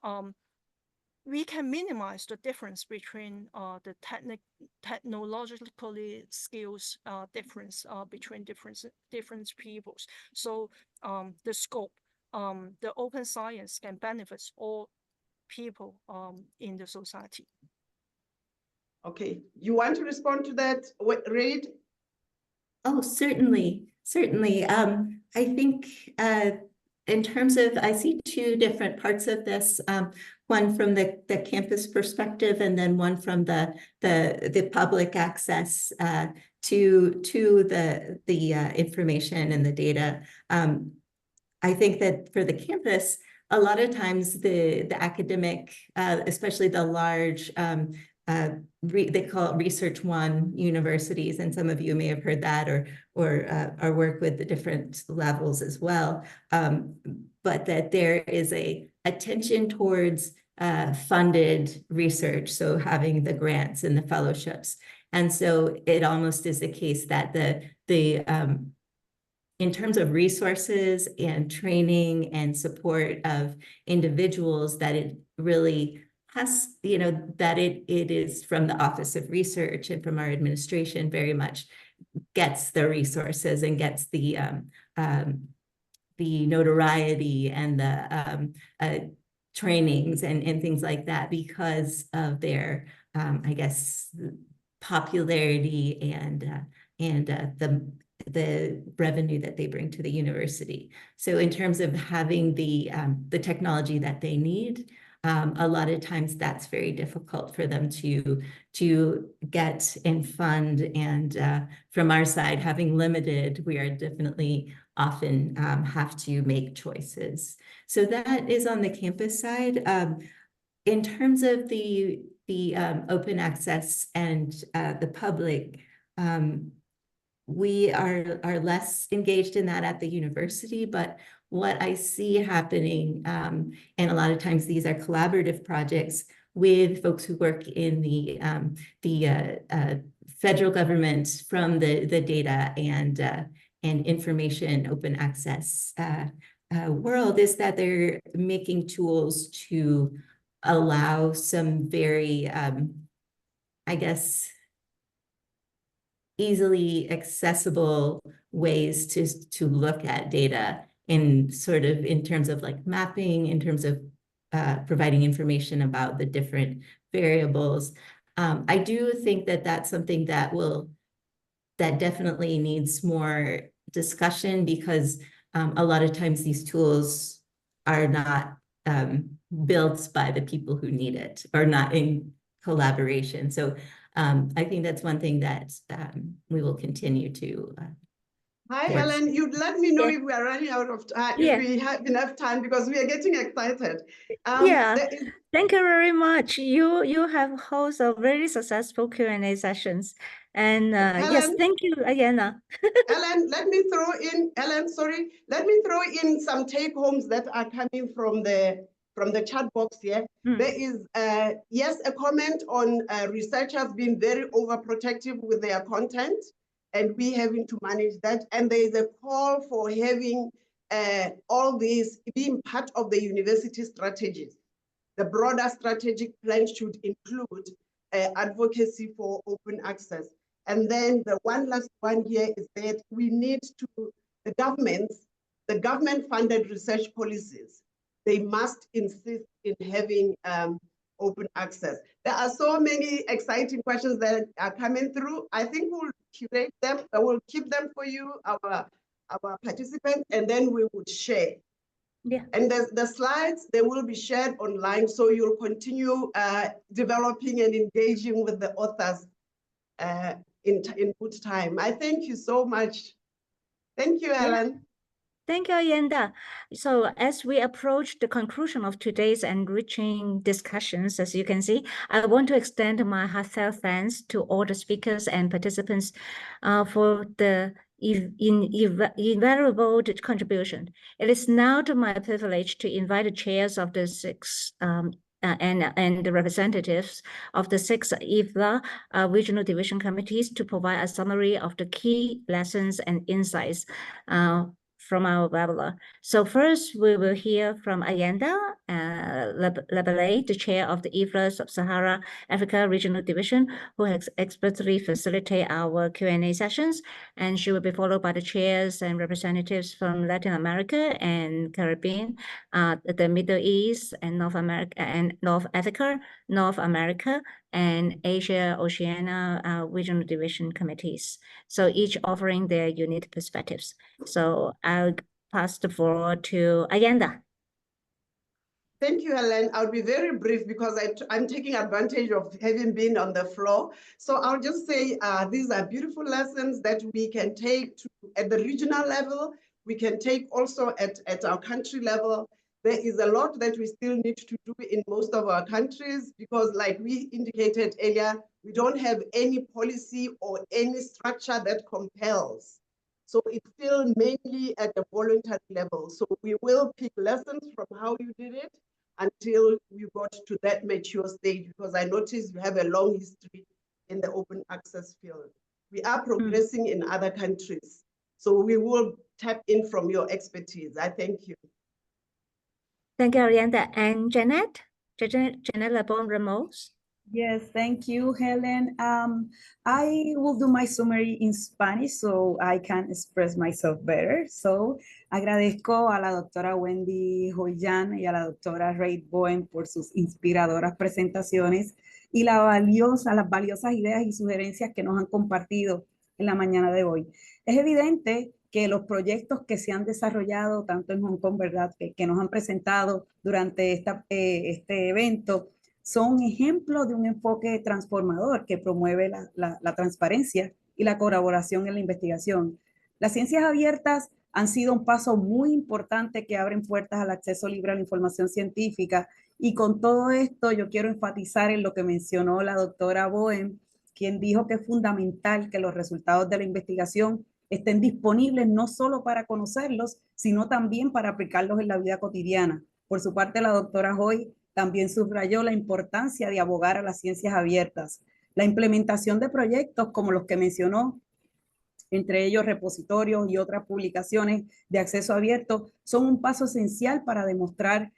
we can minimize the difference between the technologically skills difference between different peoples. So the scope, the open science can benefit all people in the society. Okay, you want to respond to that, Reid? Oh, certainly. I think in terms of, I see two different parts of this, one from the campus perspective and then one from the public access to the information and the data. I think that for the campus, a lot of times the academic, especially the large, they call it Research One universities, and some of you may have heard that or work with the different levels as well. But that there is a attention towards funded research, so having the grants and the fellowships. And so it almost is the case that in terms of resources and training and support of individuals, that it really has, that it is from the Office of Research and from our administration very much gets the resources and gets the notoriety and the trainings and things like that because of their, I guess, popularity and the revenue that they bring to the university. So in terms of having the technology that they need, a lot of times that's very difficult for them to get and fund. And from our side, having limited, we are definitely often have to make choices. So that is on the campus side. In terms of the open access and the public, we are less engaged in that at the university, but what I see happening, and a lot of times these are collaborative projects with folks who work in the federal government from the data and information open access world, is that they're making tools to allow some very, I guess, easily accessible ways to look at data in sort of in terms of like mapping, in terms of providing information about the different variables. I do think that that's something that definitely needs more discussion, because a lot of times these tools are not built by the people who need it, or not in collaboration. So I think that's one thing that we will continue to. Hi, Helen. You'd let me know if we are running out of time, if we have enough time, because we are getting excited. Thank you very much. You have hosted a very successful Q&A sessions. And Helen, yes, thank you, Ayana. Helen, let me throw in some take homes that are coming from the chat box here. There is, yes, a comment on researchers being very overprotective with their content, and we having to manage that. And there is a call for having all these being part of the university strategies. The broader strategic plan should include advocacy for open access. And then the one last one here is that we need to, the government-funded research policies, they must insist in having open access. There are so many exciting questions that are coming through. I think we'll curate them, we'll keep them for you, our participants, and then we would share. Yeah. And the slides, they will be shared online, so you'll continue developing and engaging with the authors in good time. I thank you so much. Thank you, Helen. Thank you, Ayanda. So as we approach the conclusion of today's enriching discussions, as you can see, I want to extend my heartfelt thanks to all the speakers and participants for the invaluable contribution. It is now to my privilege to invite the chairs of the six and the representatives of the 6 IFLA regional division committees to provide a summary of the key lessons and insights from our webinar. So first, we will hear from Ayanda Labalay, the chair of the IFLA Sub-Sahara Africa Regional Division, who has expertly facilitated our Q&A sessions, and she will be followed by the chairs and representatives from Latin America and Caribbean, the Middle East and North America and North Africa, North America, and Asia Oceania regional division committees. So each offering their unique perspectives. So I'll pass the floor to Ayanda. Thank you, Helen. I'll be very brief because I'm taking advantage of having been on the floor. So I'll just say these are beautiful lessons that we can take at the regional level. We can take also at our country level. There is a lot that we still need to do in most of our countries because, like we indicated earlier, we don't have any policy or any structure that compels. So it's still mainly at the voluntary level. So we will pick lessons from how you did it until you got to that mature stage, because I noticed you have a long history in the open access field. We are progressing in other countries. So we will tap in from your expertise. I thank you. Thank you, Arianda. And Janet Labon-Ramos. Yes, thank you, Helen. I will do my summary in Spanish so I can express myself better. So, agradezco a la doctora Wendy Joyan y a la doctora Ray Bowen por sus inspiradoras presentaciones y las valiosas ideas y sugerencias que nos han compartido en la mañana de hoy. Es evidente que los proyectos que se han desarrollado tanto en Hong Kong, ¿verdad?, que nos han presentado durante este evento, son ejemplos de un enfoque transformador que promueve la transparencia y la colaboración en la investigación. Las ciencias abiertas han sido un paso muy importante que abren puertas al acceso libre a la información científica, y con todo esto yo quiero enfatizar en lo que mencionó la doctora Bowen, quien dijo que es fundamental que los resultados de la investigación estén disponibles no solo para conocerlos, sino también para aplicarlos en la vida cotidiana. Por su parte, la doctora Hoy también subrayó la importancia de abogar a las ciencias abiertas. La implementación de proyectos como los que mencionó, entre ellos repositorios y otras publicaciones de acceso abierto, son un paso esencial para demostrar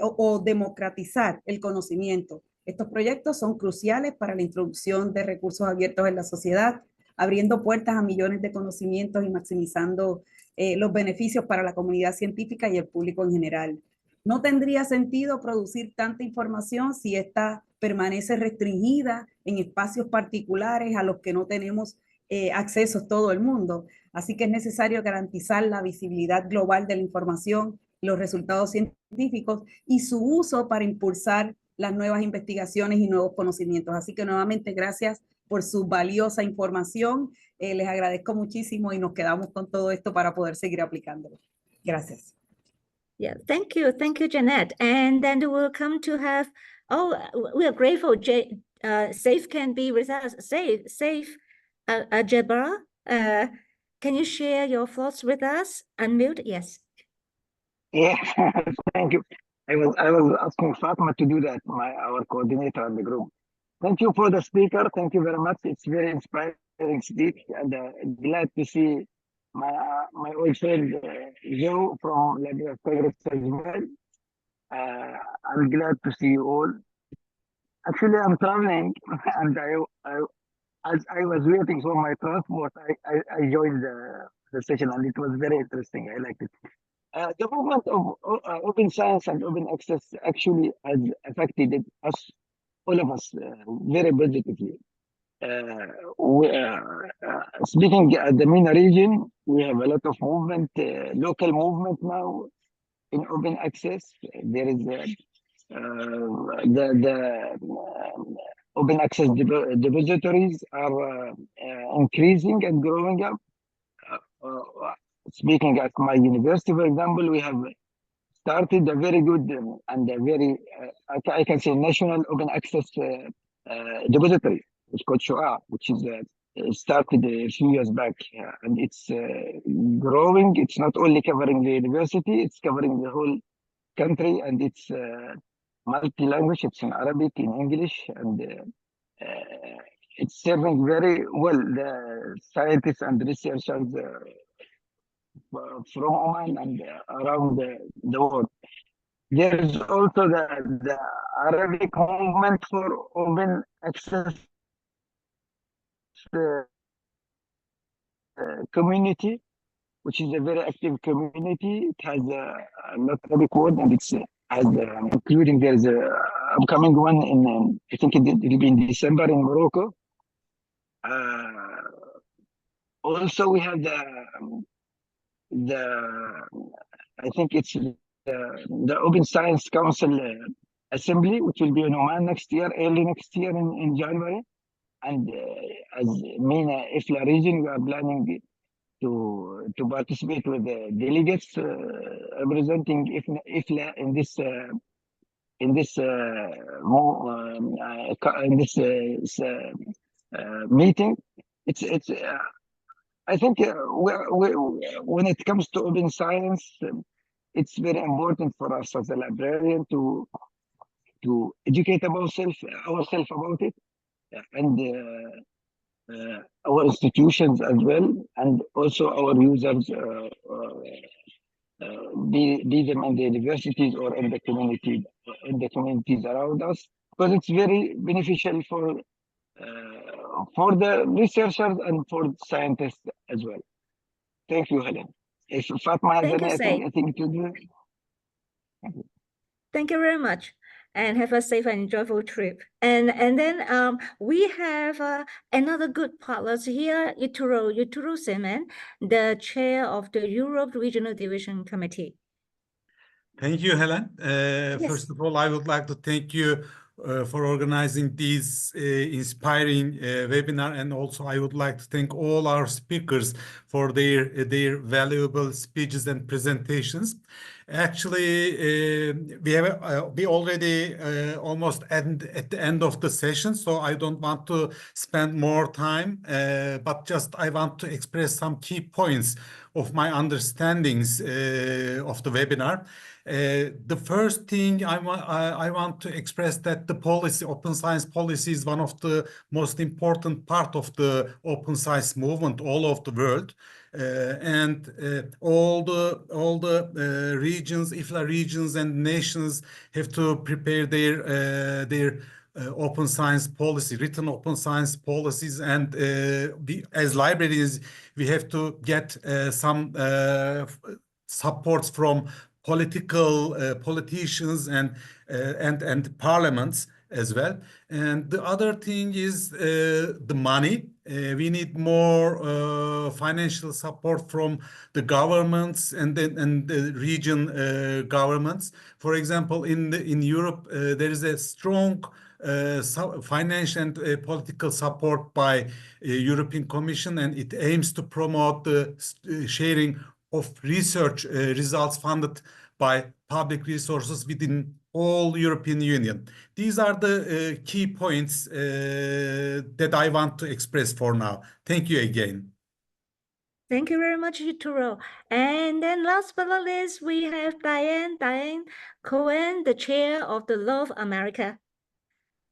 o democratizar el conocimiento. Estos proyectos son cruciales para la introducción de recursos abiertos en la sociedad, abriendo puertas a millones de conocimientos y maximizando los beneficios para la comunidad científica y el público en general. No tendría sentido producir tanta información si esta permanece restringida en espacios particulares a los que no tenemos acceso todo el mundo. Así que es necesario garantizar la visibilidad global de la información, los resultados científicos y su uso para impulsar las nuevas investigaciones y nuevos conocimientos. Así que nuevamente gracias por su valiosa información. Les agradezco muchísimo y nos quedamos con todo esto para poder seguir aplicándolo. Gracias. Yeah, thank you, Janet. And then we'll come to have, we are grateful Saif can be with us. Saif Jabbar, can you share your thoughts with us? Unmute, yes. Yeah, thank you. I was asking Fatma to do that, our coordinator in the group. Thank you for the speaker. Thank you very much. It's very inspiring speech, and glad to see my old friend Joe from Librarian as well. I'm glad to see you all. Actually, I'm traveling, and as I was waiting for my transport, I joined the session, and it was very interesting. I liked it. The movement of open science and open access actually has affected us, all of us, very positively. Speaking at the MENA region, we have a lot of movement, local movement now in open access. There is the open access depositories are increasing and growing up. Speaking at my university, for example, we have started a very good and a very, I can say, national open access depository. It's called Shoah, which is started a few years back, and it's growing. It's not only covering the university, it's covering the whole country, and it's multi-language. It's in Arabic, in English, and it's serving very well the scientists and researchers from Oman and around the world. There is also the Arabic movement for open access community, which is a very active community. It has a lot of Arabic word, and it's has including there's a upcoming one in I think it will be in December in Morocco. Also, we have the I think it's the Open Science Council Assembly, which will be in Oman next year, early next year in January. And as MENA IFLA region, we are planning to participate with the delegates representing IFLA in this meeting. It's I think when it comes to open science, it's very important for us as a librarian to educate ourselves about it, and our institutions as well, and also our users, be them in the universities or in the communities around us, because it's very beneficial for the researchers and for scientists as well. Thank you, Helen. If Fatma has anything to do. Thank you very much, and have a safe and enjoyable trip. And then we have another good partner here, Yuturu Semen, the chair of the Europe Regional Division Committee. Thank you, Helen. Yes. First of all, I would like to thank you for organizing this inspiring webinar, and also I would like to thank all our speakers for their valuable speeches and presentations. Actually, we already almost at the end of the session, so I don't want to spend more time, but just I want to express some key points of my understandings of the webinar. The first thing I want to express that the policy, open science policy, is one of the most important part of the open science movement all over the world. And all the regions, IFLA regions and nations have to prepare their open science policy, written open science policies, and we, as librarians, we have to get some supports from politicians and parliaments as well. And the other thing is the money. We need more financial support from the governments and the region governments. For example, in Europe, there is a strong financial and political support by European Commission, and it aims to promote the sharing of research results funded by public resources within all European Union. These are the key points that I want to express for now. Thank you again. Thank you very much, Yuturu. And then last but not least, we have Diane Cohen, the chair of the Love America.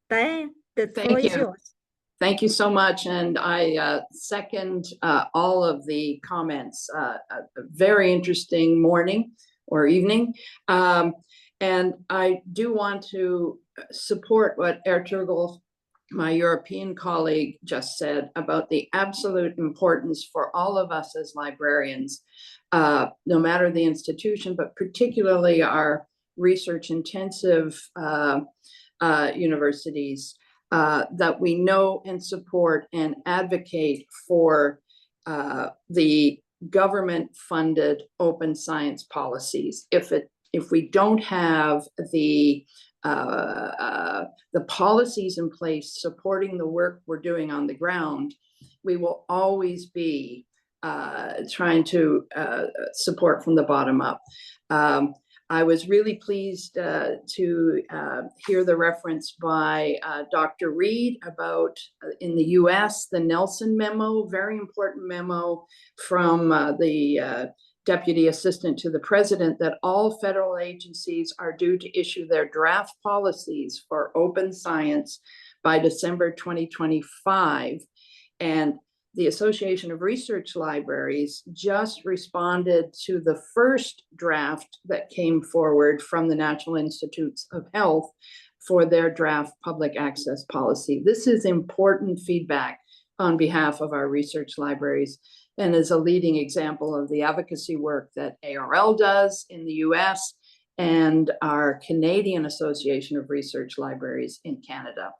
Diane, the floor is yours. Thank you so much, and I second all of the comments. A very interesting morning or evening, and I do want to support what Ertuğrul, my European colleague, just said about the absolute importance for all of us as librarians, no matter the institution, but particularly our research-intensive universities, that we know and support and advocate for the government-funded open science policies. If we don't have the policies in place supporting the work we're doing on the ground, we will always be trying to support from the bottom up. I was really pleased to hear the reference by Dr. Reed about, in the US, the Nelson memo, very important memo from the Deputy Assistant to the President, that all federal agencies are due to issue their draft policies for open science by December 2025. And the Association of Research Libraries just responded to the first draft that came forward from the National Institutes of Health for their draft public access policy. This is important feedback on behalf of our research libraries, and is a leading example of the advocacy work that ARL does in the US and our Canadian Association of Research Libraries in Canada.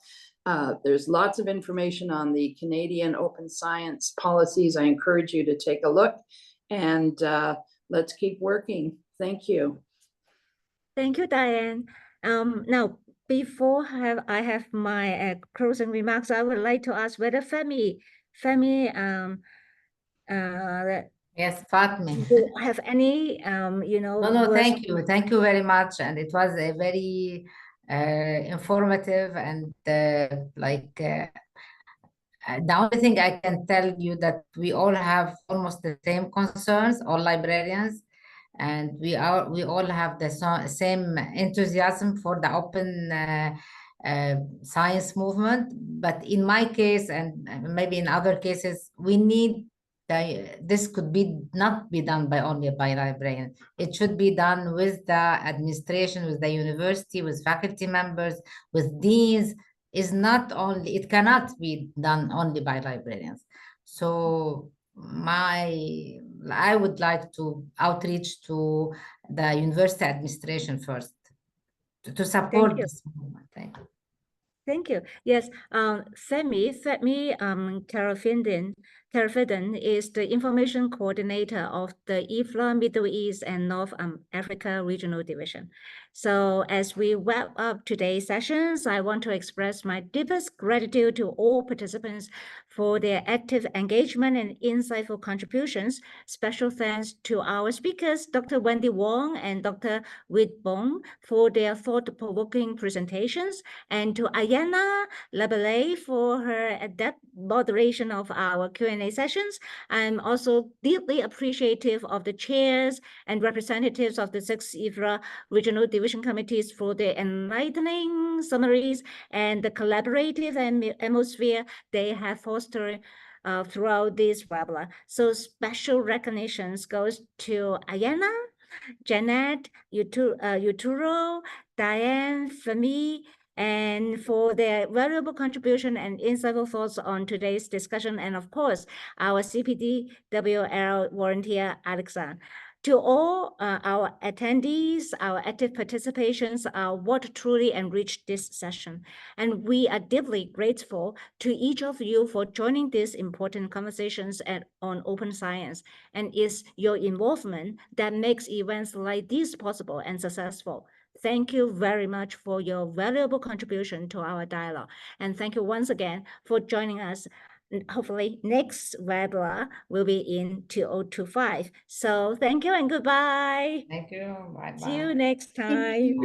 There's lots of information on the Canadian open science policies. I encourage you to take a look, and let's keep working. Thank you. Thank you, Diane. Now, before I have my closing remarks, I would like to ask whether Femi, Yes, Fatmi. do you have any, No, words? thank you. Thank you very much. And it was a very informative and the only thing I can tell you that we all have almost the same concerns, all librarians, and we all have the same enthusiasm for the open science movement. But in my case, and maybe in other cases, we need this could not be done only by librarians. It should be done with the administration, with the university, with faculty members, with deans. It cannot be done only by librarians. So I would like to outreach to the university administration first to support this movement. Thank you. Thank you. Yes, Femi Terafidin is the information coordinator of the IFLA Middle East and North Africa Regional Division. So as we wrap up today's sessions, I want to express my deepest gratitude to all participants for their active engagement and insightful contributions. Special thanks to our speakers, Dr. Wendy Wong and Dr. Yue-kong, for their thought-provoking presentations, and to Ayana Labelle for her adept moderation of our Q&A sessions. I'm also deeply appreciative of the chairs and representatives of the 6 IFLA regional division committees for their enlightening summaries and the collaborative atmosphere they have fostered throughout this webinar. So special recognitions goes to Ayana, Janet, Yuturo, Diane, Femi, and for their valuable contribution and insightful thoughts on today's discussion, and of course, our CPDWL volunteer, Alexa. To all our attendees, our active participations are what truly enriched this session. And we are deeply grateful to each of you for joining these important conversations on open science. And it's your involvement that makes events like this possible and successful. Thank you very much for your valuable contribution to our dialogue. And thank you once again for joining us. Hopefully next webinar will be in 2025. So thank you and goodbye. Thank you. Bye-bye. See you next time.